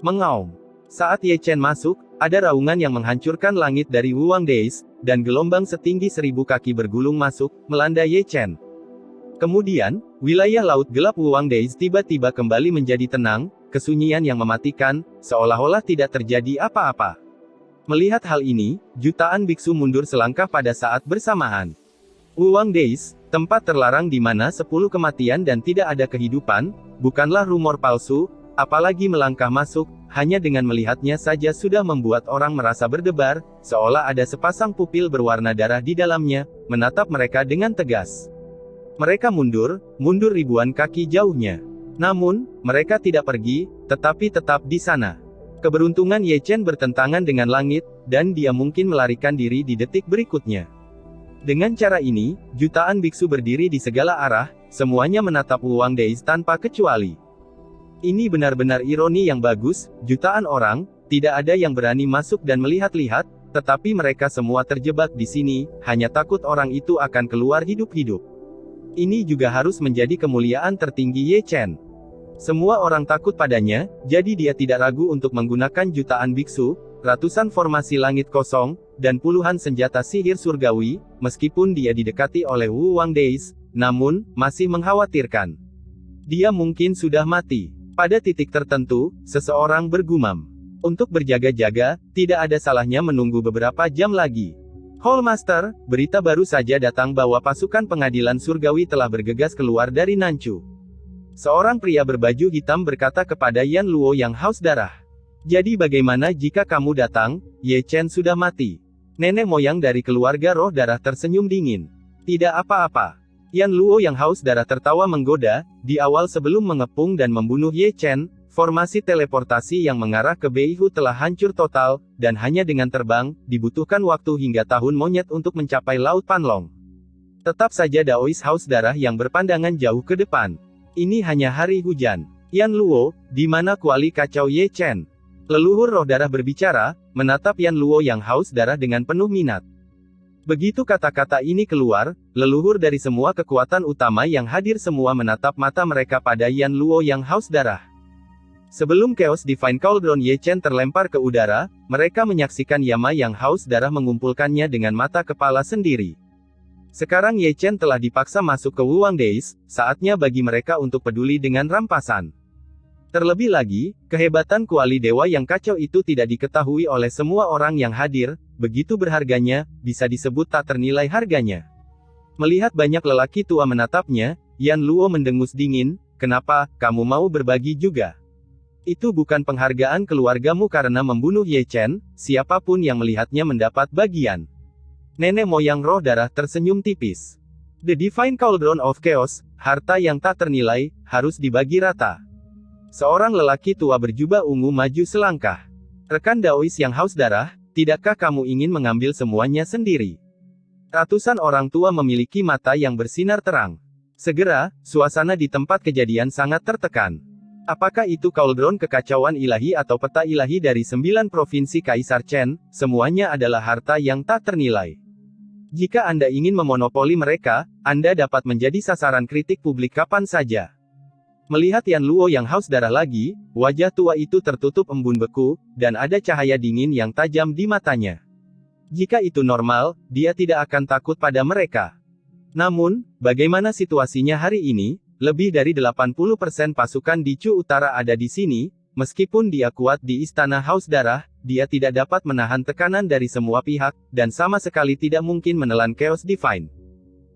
Mengaum. Saat Ye Chen masuk, ada raungan yang menghancurkan langit dari Wuwang Days, dan gelombang setinggi 1000 kaki bergulung masuk, melanda Ye Chen. Kemudian, wilayah laut gelap Wuwang Days tiba-tiba kembali menjadi tenang, kesunyian yang mematikan, seolah-olah tidak terjadi apa-apa. Melihat hal ini, jutaan biksu mundur selangkah pada saat bersamaan. Wuwang Days, tempat terlarang di mana 10 kematian dan tidak ada kehidupan, bukanlah rumor palsu, apalagi melangkah masuk, hanya dengan melihatnya saja sudah membuat orang merasa berdebar, seolah ada sepasang pupil berwarna darah di dalamnya, menatap mereka dengan tegas. Mereka mundur ribuan kaki jauhnya. Namun, mereka tidak pergi, tetapi tetap di sana. Keberuntungan Ye Chen bertentangan dengan langit, dan dia mungkin melarikan diri di detik berikutnya. Dengan cara ini, jutaan biksu berdiri di segala arah, semuanya menatap Wuwang Days tanpa kecuali. Ini benar-benar ironi yang bagus, jutaan orang, tidak ada yang berani masuk dan melihat-lihat, tetapi mereka semua terjebak di sini, hanya takut orang itu akan keluar hidup-hidup. Ini juga harus menjadi kemuliaan tertinggi Ye Chen. Semua orang takut padanya, jadi dia tidak ragu untuk menggunakan jutaan biksu, ratusan formasi langit kosong, dan puluhan senjata sihir surgawi, meskipun dia didekati oleh Wuwang Days, namun, masih mengkhawatirkan. Dia mungkin sudah mati. Pada titik tertentu, seseorang bergumam. Untuk berjaga-jaga, tidak ada salahnya menunggu beberapa jam lagi. Hallmaster, berita baru saja datang bahwa pasukan pengadilan surgawi telah bergegas keluar dari Nanchu. Seorang pria berbaju hitam berkata kepada Yan Luo yang haus darah. Jadi bagaimana jika kamu datang? Ye Chen sudah mati. Nenek moyang dari keluarga roh darah tersenyum dingin. Tidak apa-apa. Yan Luo yang haus darah tertawa menggoda, di awal sebelum mengepung dan membunuh Ye Chen, formasi teleportasi yang mengarah ke Beihu telah hancur total, dan hanya dengan terbang, dibutuhkan waktu hingga tahun monyet untuk mencapai Laut Panlong. Tetap saja Daois haus darah yang berpandangan jauh ke depan. Ini hanya hari hujan. Yan Luo, di mana kuali kacau Ye Chen? Leluhur roh darah berbicara, menatap Yan Luo yang haus darah dengan penuh minat. Begitu kata-kata ini keluar, leluhur dari semua kekuatan utama yang hadir semua menatap mata mereka pada Yan Luo yang haus darah. Sebelum Chaos Divine Cauldron Ye Chen terlempar ke udara, mereka menyaksikan Yama yang haus darah mengumpulkannya dengan mata kepala sendiri. Sekarang Ye Chen telah dipaksa masuk ke Wuwang Days, saatnya bagi mereka untuk peduli dengan rampasan. Terlebih lagi, kehebatan kuali dewa yang kacau itu tidak diketahui oleh semua orang yang hadir, begitu berharganya, bisa disebut tak ternilai harganya. Melihat banyak lelaki tua menatapnya, Yan Luo mendengus dingin, kenapa, kamu mau berbagi juga? Itu bukan penghargaan keluargamu karena membunuh Ye Chen, siapapun yang melihatnya mendapat bagian. Nenek moyang roh darah tersenyum tipis. The Divine Cauldron of Chaos, harta yang tak ternilai, harus dibagi rata. Seorang lelaki tua berjubah ungu maju selangkah. Rekan Daois yang haus darah, tidakkah kamu ingin mengambil semuanya sendiri? Ratusan orang tua memiliki mata yang bersinar terang. Segera, suasana di tempat kejadian sangat tertekan. Apakah itu kaldron kekacauan ilahi atau peta ilahi dari 9 provinsi Kaisar Chen, semuanya adalah harta yang tak ternilai. Jika Anda ingin memonopoli mereka, Anda dapat menjadi sasaran kritik publik kapan saja. Melihat Yan Luo yang haus darah lagi, wajah tua itu tertutup embun beku, dan ada cahaya dingin yang tajam di matanya. Jika itu normal, dia tidak akan takut pada mereka. Namun, bagaimana situasinya hari ini? Lebih dari 80% pasukan di Chu Utara ada di sini, meskipun dia kuat di Istana Haus Darah, dia tidak dapat menahan tekanan dari semua pihak, dan sama sekali tidak mungkin menelan Chaos Divine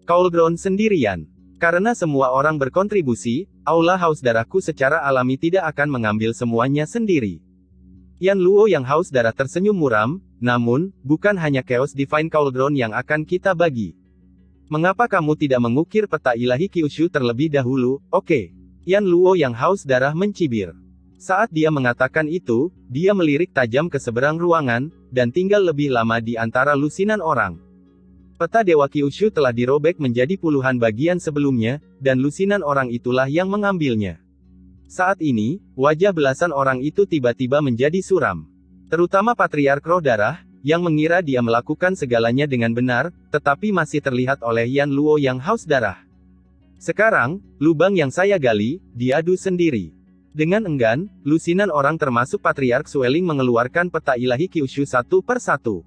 Cauldron sendirian. Karena semua orang berkontribusi, Aula Haus Darahku secara alami tidak akan mengambil semuanya sendiri. Yan Luo yang haus darah tersenyum muram, namun, bukan hanya Chaos Divine Cauldron yang akan kita bagi. Mengapa kamu tidak mengukir peta ilahi Kyushu terlebih dahulu? Oke. Yan Luo yang haus darah mencibir. Saat dia mengatakan itu, dia melirik tajam ke seberang ruangan, dan tinggal lebih lama di antara lusinan orang. Peta Dewa Kyushu telah dirobek menjadi puluhan bagian sebelumnya, dan lusinan orang itulah yang mengambilnya. Saat ini, wajah belasan orang itu tiba-tiba menjadi suram. Terutama Patriark Roh Darah, yang mengira dia melakukan segalanya dengan benar, tetapi masih terlihat oleh Yan Luo yang haus darah. Sekarang, lubang yang saya gali, diadu sendiri. Dengan enggan, lusinan orang termasuk Patriark Sueling mengeluarkan peta ilahi Kyushu satu per satu.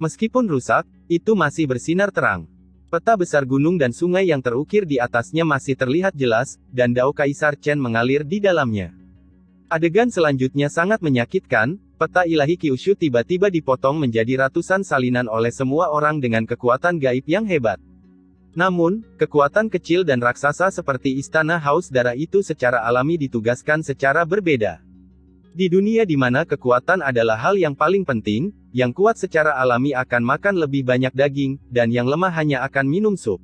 Meskipun rusak, itu masih bersinar terang. Peta besar gunung dan sungai yang terukir di atasnya masih terlihat jelas, dan Dao Kaisar Chen mengalir di dalamnya. Adegan selanjutnya sangat menyakitkan, peta ilahi Kyushu tiba-tiba dipotong menjadi ratusan salinan oleh semua orang dengan kekuatan gaib yang hebat. Namun, kekuatan kecil dan raksasa seperti Istana Haus Darah itu secara alami ditugaskan secara berbeda. Di dunia di mana kekuatan adalah hal yang paling penting, yang kuat secara alami akan makan lebih banyak daging, dan yang lemah hanya akan minum sup.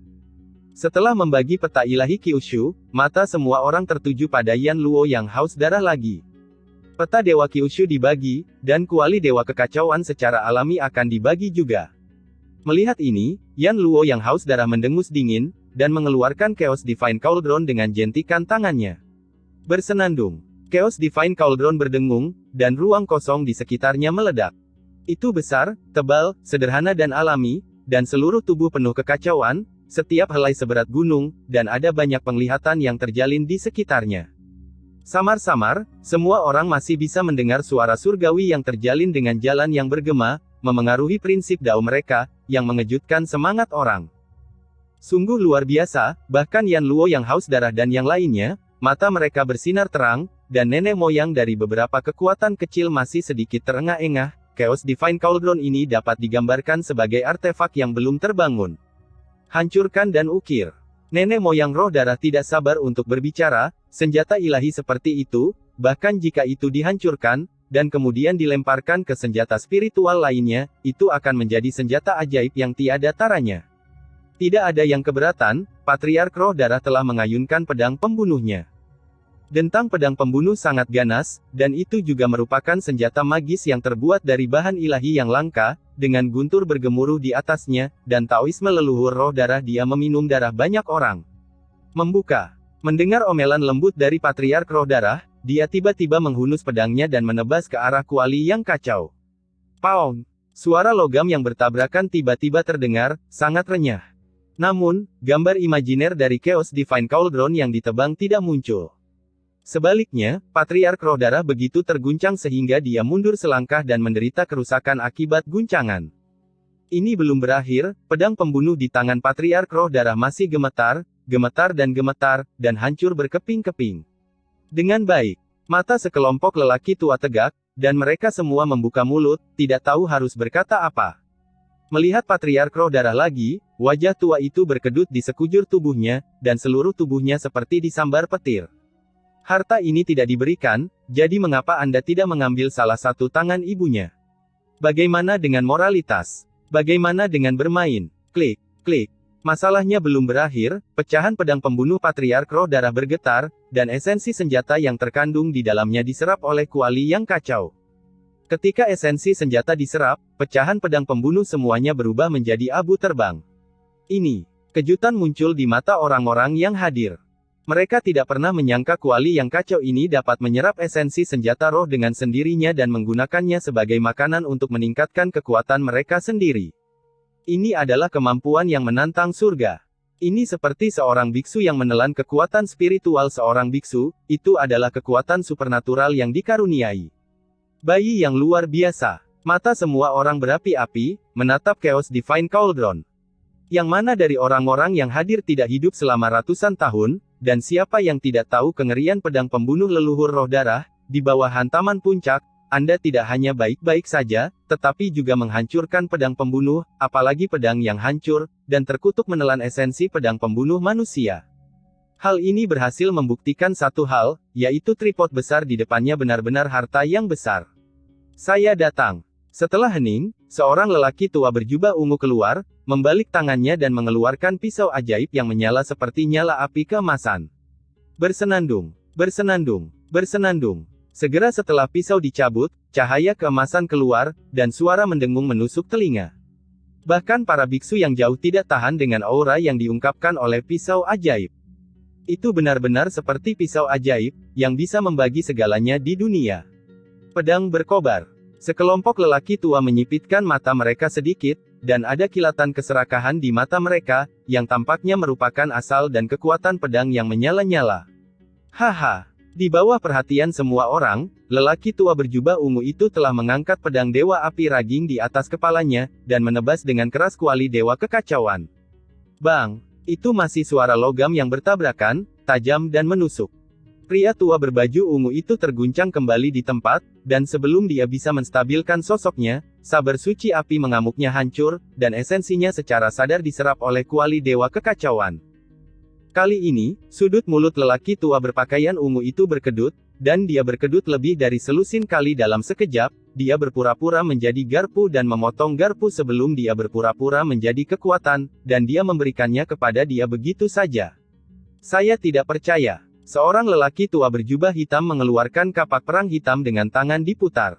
Setelah membagi peta ilahi Kyushu, mata semua orang tertuju pada Yan Luo yang haus darah lagi. Peta Dewa Kyushu dibagi, dan kuali Dewa Kekacauan secara alami akan dibagi juga. Melihat ini, Yan Luo yang haus darah mendengus dingin, dan mengeluarkan Chaos Divine Cauldron dengan jentikan tangannya. Bersenandung. Chaos Divine Cauldron berdengung, dan ruang kosong di sekitarnya meledak. Itu besar, tebal, sederhana dan alami, dan seluruh tubuh penuh kekacauan, setiap helai seberat gunung, dan ada banyak penglihatan yang terjalin di sekitarnya. Samar-samar, semua orang masih bisa mendengar suara surgawi yang terjalin dengan jalan yang bergema, memengaruhi prinsip Dao mereka, yang mengejutkan semangat orang. Sungguh luar biasa, bahkan Yan Luo yang haus darah dan yang lainnya, mata mereka bersinar terang, dan nenek moyang dari beberapa kekuatan kecil masih sedikit terengah-engah. Chaos Divine Cauldron ini dapat digambarkan sebagai artefak yang belum terbangun. Hancurkan dan ukir. Nenek moyang roh darah tidak sabar untuk berbicara, senjata ilahi seperti itu, bahkan jika itu dihancurkan, dan kemudian dilemparkan ke senjata spiritual lainnya, itu akan menjadi senjata ajaib yang tiada taranya. Tidak ada yang keberatan, Patriark Roh Darah telah mengayunkan pedang pembunuhnya. Dentang pedang pembunuh sangat ganas, dan itu juga merupakan senjata magis yang terbuat dari bahan ilahi yang langka, dengan guntur bergemuruh di atasnya, dan Taoisme leluhur Roh Darah dia meminum darah banyak orang. Membuka. Mendengar omelan lembut dari Patriark Roh Darah, dia tiba-tiba menghunus pedangnya dan menebas ke arah kuali yang kacau. Paung! Suara logam yang bertabrakan tiba-tiba terdengar, sangat renyah. Namun, gambar imajiner dari Chaos Divine Cauldron yang ditebang tidak muncul. Sebaliknya, Patriark Roh Darah begitu terguncang sehingga dia mundur selangkah dan menderita kerusakan akibat guncangan. Ini belum berakhir, pedang pembunuh di tangan Patriark Roh Darah masih gemetar, dan hancur berkeping-keping. Dengan baik, mata sekelompok lelaki tua tegak, dan mereka semua membuka mulut, tidak tahu harus berkata apa. Melihat Patriark Roh Darah lagi, wajah tua itu berkedut di sekujur tubuhnya, dan seluruh tubuhnya seperti disambar petir. Harta ini tidak diberikan, jadi mengapa Anda tidak mengambil salah satu tangan ibunya? Bagaimana dengan moralitas? Bagaimana dengan bermain? Klik, klik. Masalahnya belum berakhir, pecahan pedang pembunuh Patriark Roh Darah bergetar, dan esensi senjata yang terkandung di dalamnya diserap oleh kuali yang kacau. Ketika esensi senjata diserap, pecahan pedang pembunuh semuanya berubah menjadi abu terbang. Ini, kejutan muncul di mata orang-orang yang hadir. Mereka tidak pernah menyangka kuali yang kacau ini dapat menyerap esensi senjata roh dengan sendirinya dan menggunakannya sebagai makanan untuk meningkatkan kekuatan mereka sendiri. Ini adalah kemampuan yang menantang surga. Ini seperti seorang biksu yang menelan kekuatan spiritual seorang biksu, itu adalah kekuatan supernatural yang dikaruniai. Bayi yang luar biasa. Mata semua orang berapi-api, menatap Chaos Divine Cauldron. Yang mana dari orang-orang yang hadir tidak hidup selama ratusan tahun, dan siapa yang tidak tahu kengerian pedang pembunuh leluhur roh darah, di bawah hantaman puncak, Anda tidak hanya baik-baik saja, tetapi juga menghancurkan pedang pembunuh, apalagi pedang yang hancur, dan terkutuk menelan esensi pedang pembunuh manusia. Hal ini berhasil membuktikan satu hal, yaitu tripod besar di depannya benar-benar harta yang besar. Saya datang. Setelah hening, seorang lelaki tua berjubah ungu keluar, membalik tangannya dan mengeluarkan pisau ajaib yang menyala seperti nyala api keemasan. Bersenandung, bersenandung, bersenandung. Segera setelah pisau dicabut, cahaya keemasan keluar, dan suara mendengung menusuk telinga. Bahkan para biksu yang jauh tidak tahan dengan aura yang diungkapkan oleh pisau ajaib. Itu benar-benar seperti pisau ajaib, yang bisa membagi segalanya di dunia. Pedang berkobar. Sekelompok lelaki tua menyipitkan mata mereka sedikit, dan ada kilatan keserakahan di mata mereka, yang tampaknya merupakan asal dan kekuatan pedang yang menyala-nyala. Haha. Di bawah perhatian semua orang, lelaki tua berjubah ungu itu telah mengangkat pedang Dewa Api Raging di atas kepalanya, dan menebas dengan keras kuali Dewa Kekacauan. Bang! Itu masih suara logam yang bertabrakan, tajam dan menusuk. Pria tua berbaju ungu itu terguncang kembali di tempat, dan sebelum dia bisa menstabilkan sosoknya, saber suci api mengamuknya hancur, dan esensinya secara sadar diserap oleh kuali dewa kekacauan. Kali ini, sudut mulut lelaki tua berpakaian ungu itu berkedut, dan dia berkedut lebih dari selusin kali dalam sekejap. Dia berpura-pura menjadi garpu dan memotong garpu sebelum dia berpura-pura menjadi kekuatan, dan dia memberikannya kepada dia begitu saja. Saya tidak percaya. Seorang lelaki tua berjubah hitam mengeluarkan kapak perang hitam dengan tangan diputar.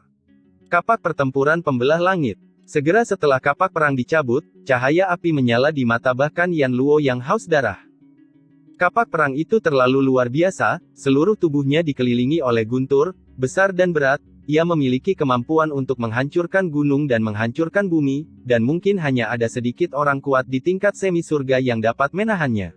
Kapak pertempuran pembelah langit. Segera setelah kapak perang dicabut, cahaya api menyala di mata bahkan Yan Luo yang haus darah. Kapak perang itu terlalu luar biasa, seluruh tubuhnya dikelilingi oleh guntur, besar dan berat, ia memiliki kemampuan untuk menghancurkan gunung dan menghancurkan bumi, dan mungkin hanya ada sedikit orang kuat di tingkat semi surga yang dapat menahannya.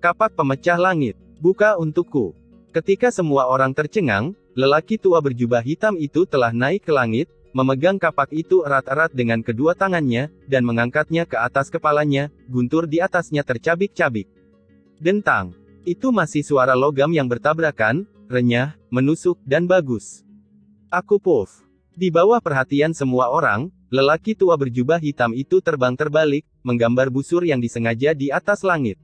Kapak pemecah langit. Buka untukku. Ketika semua orang tercengang, lelaki tua berjubah hitam itu telah naik ke langit, memegang kapak itu erat-erat dengan kedua tangannya, dan mengangkatnya ke atas kepalanya, guntur di atasnya tercabik-cabik. Dentang. Itu masih suara logam yang bertabrakan, renyah, menusuk, dan bagus. Aku puff. Di bawah perhatian semua orang, lelaki tua berjubah hitam itu terbang terbalik, menggambar busur yang disengaja di atas langit.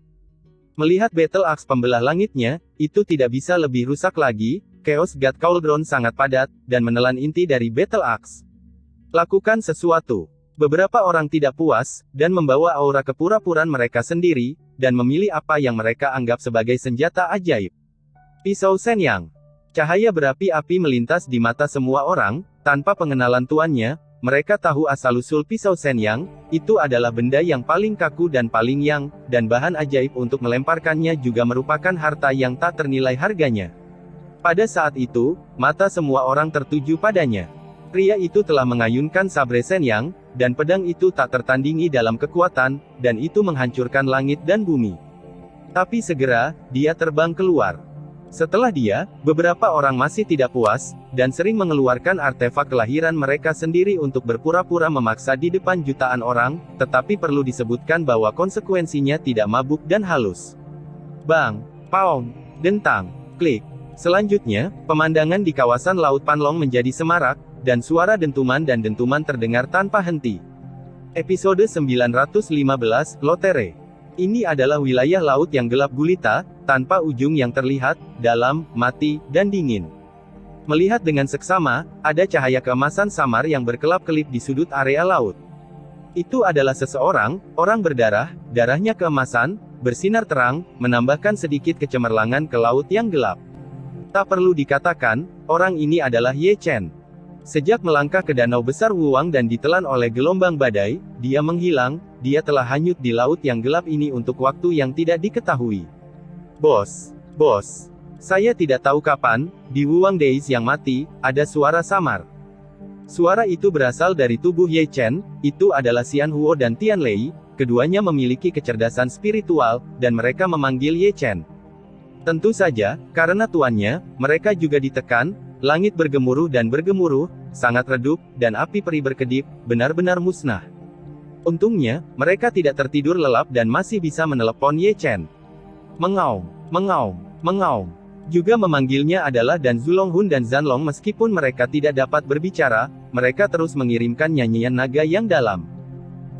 Melihat Battle Axe pembelah langitnya, itu tidak bisa lebih rusak lagi. Chaos God Cauldron sangat padat, dan menelan inti dari Battle Axe. Lakukan sesuatu. Beberapa orang tidak puas, dan membawa aura kepura-puraan mereka sendiri, dan memilih apa yang mereka anggap sebagai senjata ajaib. Pisau Shenyang. Cahaya berapi-api melintas di mata semua orang, tanpa pengenalan tuannya. Mereka tahu asal-usul pisau Shenyang, itu adalah benda yang paling kaku dan paling yang, dan bahan ajaib untuk melemparkannya juga merupakan harta yang tak ternilai harganya. Pada saat itu, mata semua orang tertuju padanya. Pria itu telah mengayunkan sabre Shenyang, dan pedang itu tak tertandingi dalam kekuatan, dan itu menghancurkan langit dan bumi. Tapi segera, dia terbang keluar. Setelah dia, beberapa orang masih tidak puas, dan sering mengeluarkan artefak kelahiran mereka sendiri untuk berpura-pura memaksa di depan jutaan orang, tetapi perlu disebutkan bahwa konsekuensinya tidak mabuk dan halus. Bang, paong, dentang, klik. Selanjutnya, pemandangan di kawasan Laut Panlong menjadi semarak, dan suara dentuman dan dentuman terdengar tanpa henti. Episode 915, Lotere. Ini adalah wilayah laut yang gelap gulita, tanpa ujung yang terlihat, dalam, mati, dan dingin. Melihat dengan seksama, ada cahaya keemasan samar yang berkelap-kelip di sudut area laut. Itu adalah seseorang, orang berdarah, darahnya keemasan, bersinar terang, menambahkan sedikit kecemerlangan ke laut yang gelap. Tak perlu dikatakan, orang ini adalah Ye Chen. Sejak melangkah ke danau besar Wuwang dan ditelan oleh gelombang badai, dia menghilang, dia telah hanyut di laut yang gelap ini untuk waktu yang tidak diketahui. Bos, saya tidak tahu kapan, di Wuwang Days yang mati, ada suara samar. Suara itu berasal dari tubuh Ye Chen, itu adalah Xian Huo dan Tian Lei, keduanya memiliki kecerdasan spiritual, dan mereka memanggil Ye Chen. Tentu saja, karena tuannya, mereka juga ditekan, langit bergemuruh dan bergemuruh, sangat redup, dan api peri berkedip, benar-benar musnah. Untungnya, mereka tidak tertidur lelap dan masih bisa menelepon Ye Chen. Mengaum. Juga memanggilnya adalah Dan Zulonghun dan Zanlong meskipun mereka tidak dapat berbicara, mereka terus mengirimkan nyanyian naga yang dalam.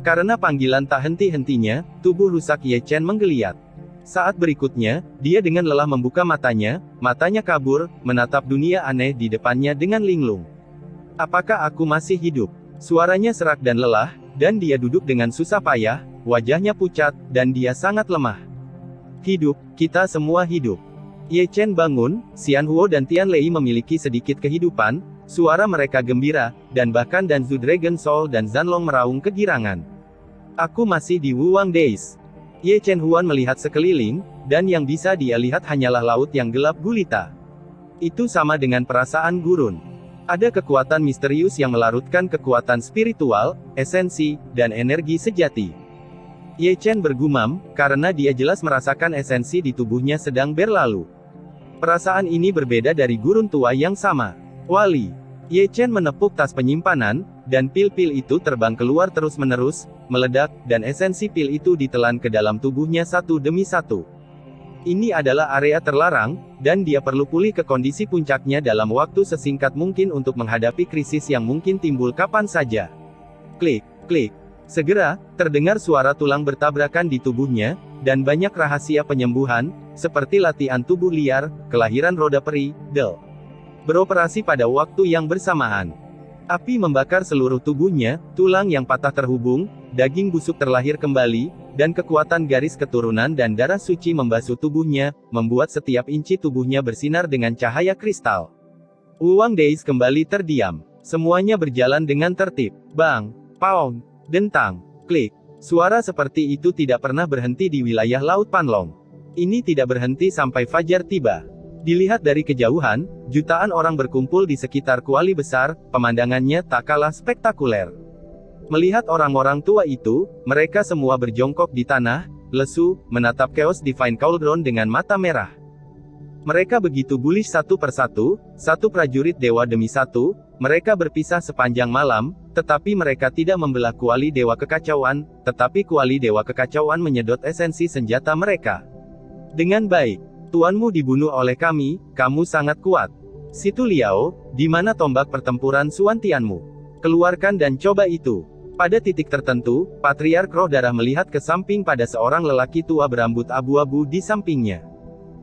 Karena panggilan tak henti-hentinya, tubuh rusak Ye Chen menggeliat. Saat berikutnya, dia dengan lelah membuka matanya kabur, menatap dunia aneh di depannya dengan linglung. Apakah aku masih hidup? Suaranya serak dan lelah, dan dia duduk dengan susah payah, wajahnya pucat, dan dia sangat lemah. Hidup, kita semua hidup. Ye Chen bangun, Xian Huo dan Tian Lei memiliki sedikit kehidupan, suara mereka gembira, dan bahkan Danzu Dragon Soul dan Zanlong meraung kegirangan. Aku masih di Wuwang Days. Ye Chen Huan melihat sekeliling, dan yang bisa dia lihat hanyalah laut yang gelap gulita. Itu sama dengan perasaan gurun. Ada kekuatan misterius yang melarutkan kekuatan spiritual, esensi, dan energi sejati. Ye Chen bergumam, karena dia jelas merasakan esensi di tubuhnya sedang berlalu. Perasaan ini berbeda dari gurun tua yang sama. Wali. Ye Chen menepuk tas penyimpanan, dan pil-pil itu terbang keluar terus-menerus, meledak, dan esensi pil itu ditelan ke dalam tubuhnya satu demi satu. Ini adalah area terlarang, dan dia perlu pulih ke kondisi puncaknya dalam waktu sesingkat mungkin untuk menghadapi krisis yang mungkin timbul kapan saja. Klik, klik. Segera, terdengar suara tulang bertabrakan di tubuhnya, dan banyak rahasia penyembuhan, seperti latihan tubuh liar, kelahiran roda peri, Del. Beroperasi pada waktu yang bersamaan. Api membakar seluruh tubuhnya, tulang yang patah terhubung, daging busuk terlahir kembali, dan kekuatan garis keturunan dan darah suci membasuh tubuhnya, membuat setiap inci tubuhnya bersinar dengan cahaya kristal. Uang Deis kembali terdiam. Semuanya berjalan dengan tertib. Bang, pound, dentang, klik. Suara seperti itu tidak pernah berhenti di wilayah Laut Panlong. Ini tidak berhenti sampai fajar tiba. Dilihat dari kejauhan, jutaan orang berkumpul di sekitar kuali besar, pemandangannya tak kalah spektakuler. Melihat orang-orang tua itu, mereka semua berjongkok di tanah, lesu, menatap Chaos Divine Cauldron dengan mata merah. Mereka begitu bullish satu persatu, satu prajurit dewa demi satu, mereka berpisah sepanjang malam, tetapi mereka tidak membelah kuali dewa kekacauan, tetapi kuali dewa kekacauan menyedot esensi senjata mereka. Dengan baik. Tuanmu dibunuh oleh kami, kamu sangat kuat. Situ Liao, di mana tombak pertempuran Suantianmu? Keluarkan dan coba itu. Pada titik tertentu, Patriark Roh Darah melihat ke samping pada seorang lelaki tua berambut abu-abu di sampingnya.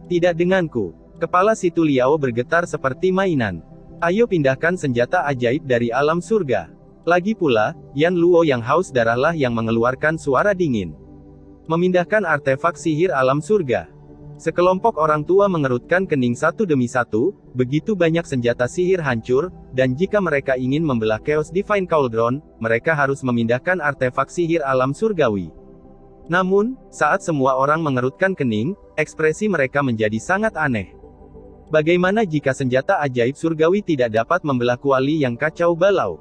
Tidak denganku. Kepala Situ Liao bergetar seperti mainan. Ayo pindahkan senjata ajaib dari alam surga. Lagi pula, Yan Luo yang haus darahlah yang mengeluarkan suara dingin. Memindahkan artefak sihir alam surga. Sekelompok orang tua mengerutkan kening satu demi satu, begitu banyak senjata sihir hancur, dan jika mereka ingin membelah Chaos Divine Cauldron, mereka harus memindahkan artefak sihir alam surgawi. Namun, saat semua orang mengerutkan kening, ekspresi mereka menjadi sangat aneh. Bagaimana jika senjata ajaib surgawi tidak dapat membelah kuali yang kacau balau?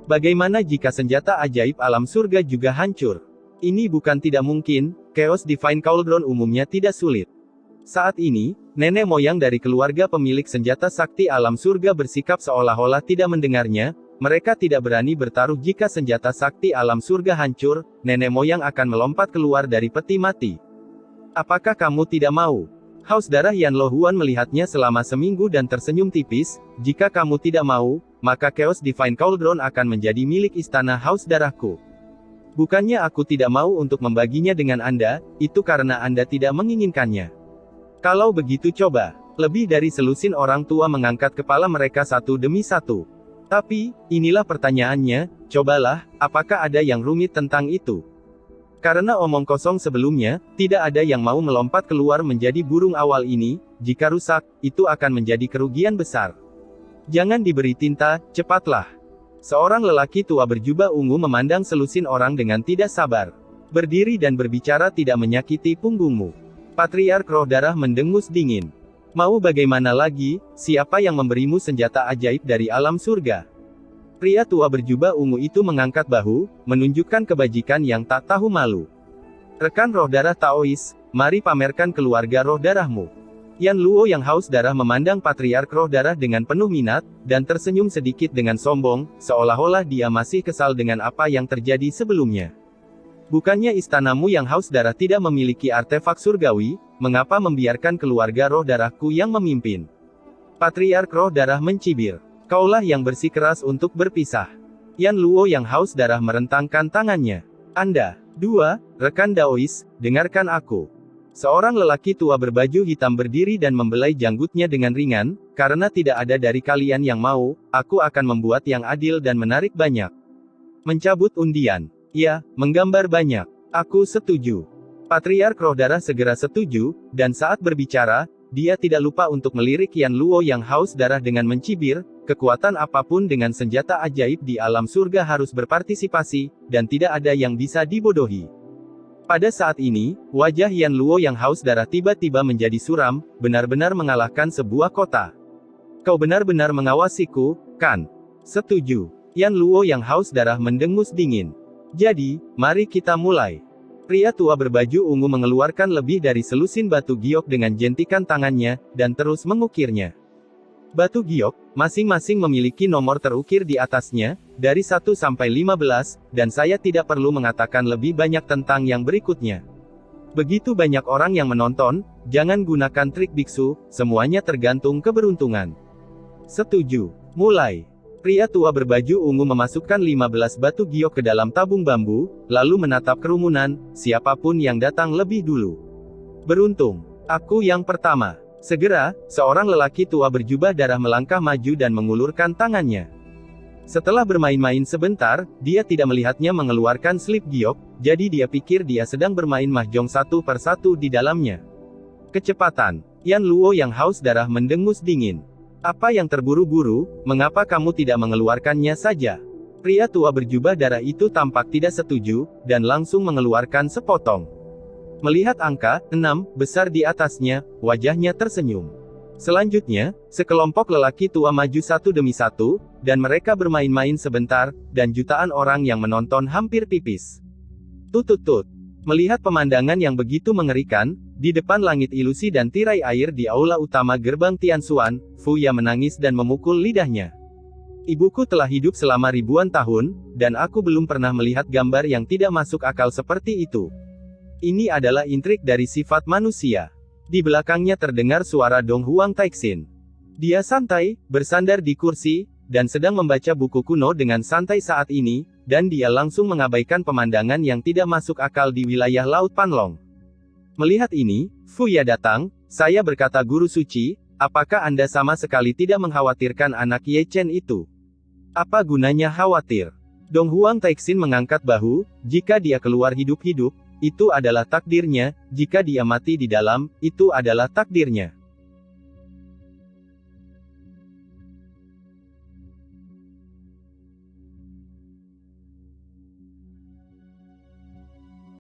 Bagaimana jika senjata ajaib alam surga juga hancur? Ini bukan tidak mungkin, Chaos Divine Cauldron umumnya tidak sulit. Saat ini, nenek moyang dari keluarga pemilik senjata sakti alam surga bersikap seolah-olah tidak mendengarnya, mereka tidak berani bertaruh jika senjata sakti alam surga hancur, nenek moyang akan melompat keluar dari peti mati. Apakah kamu tidak mau? Haus darah Yan Lo Huan melihatnya selama seminggu dan tersenyum tipis, jika kamu tidak mau, maka Chaos Divine Cauldron akan menjadi milik istana haus darahku. Bukannya aku tidak mau untuk membaginya dengan Anda, itu karena Anda tidak menginginkannya. Kalau begitu coba. Lebih dari selusin orang tua mengangkat kepala mereka satu demi satu. Tapi, inilah pertanyaannya, cobalah, apakah ada yang rumit tentang itu? Karena omong kosong sebelumnya, tidak ada yang mau melompat keluar menjadi burung awal ini, jika rusak, itu akan menjadi kerugian besar. Jangan diberi tinta, cepatlah. Seorang lelaki tua berjubah ungu memandang selusin orang dengan tidak sabar. Berdiri dan berbicara tidak menyakiti punggungmu. Patriark Roh Darah mendengus dingin. Mau bagaimana lagi, siapa yang memberimu senjata ajaib dari alam surga? Pria tua berjubah ungu itu mengangkat bahu, menunjukkan kebajikan yang tak tahu malu. Rekan Roh Darah Taois, mari pamerkan keluarga Roh Darahmu. Yan Luo yang haus darah memandang Patriark Roh Darah dengan penuh minat, dan tersenyum sedikit dengan sombong, seolah-olah dia masih kesal dengan apa yang terjadi sebelumnya. Bukannya istanamu yang haus darah tidak memiliki artefak surgawi, mengapa membiarkan keluarga Roh Darahku yang memimpin? Patriark Roh Darah mencibir. Kaulah yang bersikeras untuk berpisah. Yan Luo yang haus darah merentangkan tangannya. Anda, dua, rekan Daois, dengarkan aku. Seorang lelaki tua berbaju hitam berdiri dan membelai janggutnya dengan ringan, karena tidak ada dari kalian yang mau, aku akan membuat yang adil dan menarik banyak. Mencabut undian. Ya, menggambar banyak. Aku setuju. Patriark Roh Darah segera setuju, dan saat berbicara, dia tidak lupa untuk melirik Yan Luo yang haus darah dengan mencibir, kekuatan apapun dengan senjata ajaib di alam surga harus berpartisipasi, dan tidak ada yang bisa dibodohi. Pada saat ini, wajah Yan Luo yang haus darah tiba-tiba menjadi suram, benar-benar mengalahkan sebuah kota. Kau benar-benar mengawasiku, kan? Setuju. Yan Luo yang haus darah mendengus dingin. Jadi, mari kita mulai. Pria tua berbaju ungu mengeluarkan lebih dari selusin batu giok dengan jentikan tangannya, dan terus mengukirnya. Batu giok, masing-masing memiliki nomor terukir di atasnya, dari 1 sampai 15, dan saya tidak perlu mengatakan lebih banyak tentang yang berikutnya. Begitu banyak orang yang menonton, jangan gunakan trik biksu, semuanya tergantung keberuntungan. Setuju. Mulai. Pria tua berbaju ungu memasukkan 15 batu giok ke dalam tabung bambu, lalu menatap kerumunan, siapapun yang datang lebih dulu. Beruntung. Aku yang pertama. Segera, seorang lelaki tua berjubah darah melangkah maju dan mengulurkan tangannya. Setelah bermain-main sebentar, dia tidak melihatnya mengeluarkan slip giok, jadi dia pikir dia sedang bermain mahjong satu per satu di dalamnya. Kecepatan. Yan Luo yang haus darah mendengus dingin. Apa yang terburu-buru, mengapa kamu tidak mengeluarkannya saja? Pria tua berjubah darah itu tampak tidak setuju, dan langsung mengeluarkan sepotong. Melihat angka 6 besar di atasnya, wajahnya tersenyum. Selanjutnya, sekelompok lelaki tua maju satu demi satu, dan mereka bermain-main sebentar, dan jutaan orang yang menonton hampir pipis. Tutut-tut. Melihat pemandangan yang begitu mengerikan, di depan langit ilusi dan tirai air di aula utama gerbang Tianxuan, Fuya menangis dan memukul lidahnya. Ibuku telah hidup selama ribuan tahun, dan aku belum pernah melihat gambar yang tidak masuk akal seperti itu. Ini adalah intrik dari sifat manusia. Di belakangnya terdengar suara Dong Huang Taixin. Dia santai, bersandar di kursi, dan sedang membaca buku kuno dengan santai saat ini, dan dia langsung mengabaikan pemandangan yang tidak masuk akal di wilayah Laut Panlong. Melihat ini, Fuya datang, saya berkata guru suci, apakah Anda sama sekali tidak mengkhawatirkan anak Ye Chen itu? Apa gunanya khawatir? Dong Huang Taixin mengangkat bahu, jika dia keluar hidup-hidup, itu adalah takdirnya, jika dia mati di dalam, itu adalah takdirnya.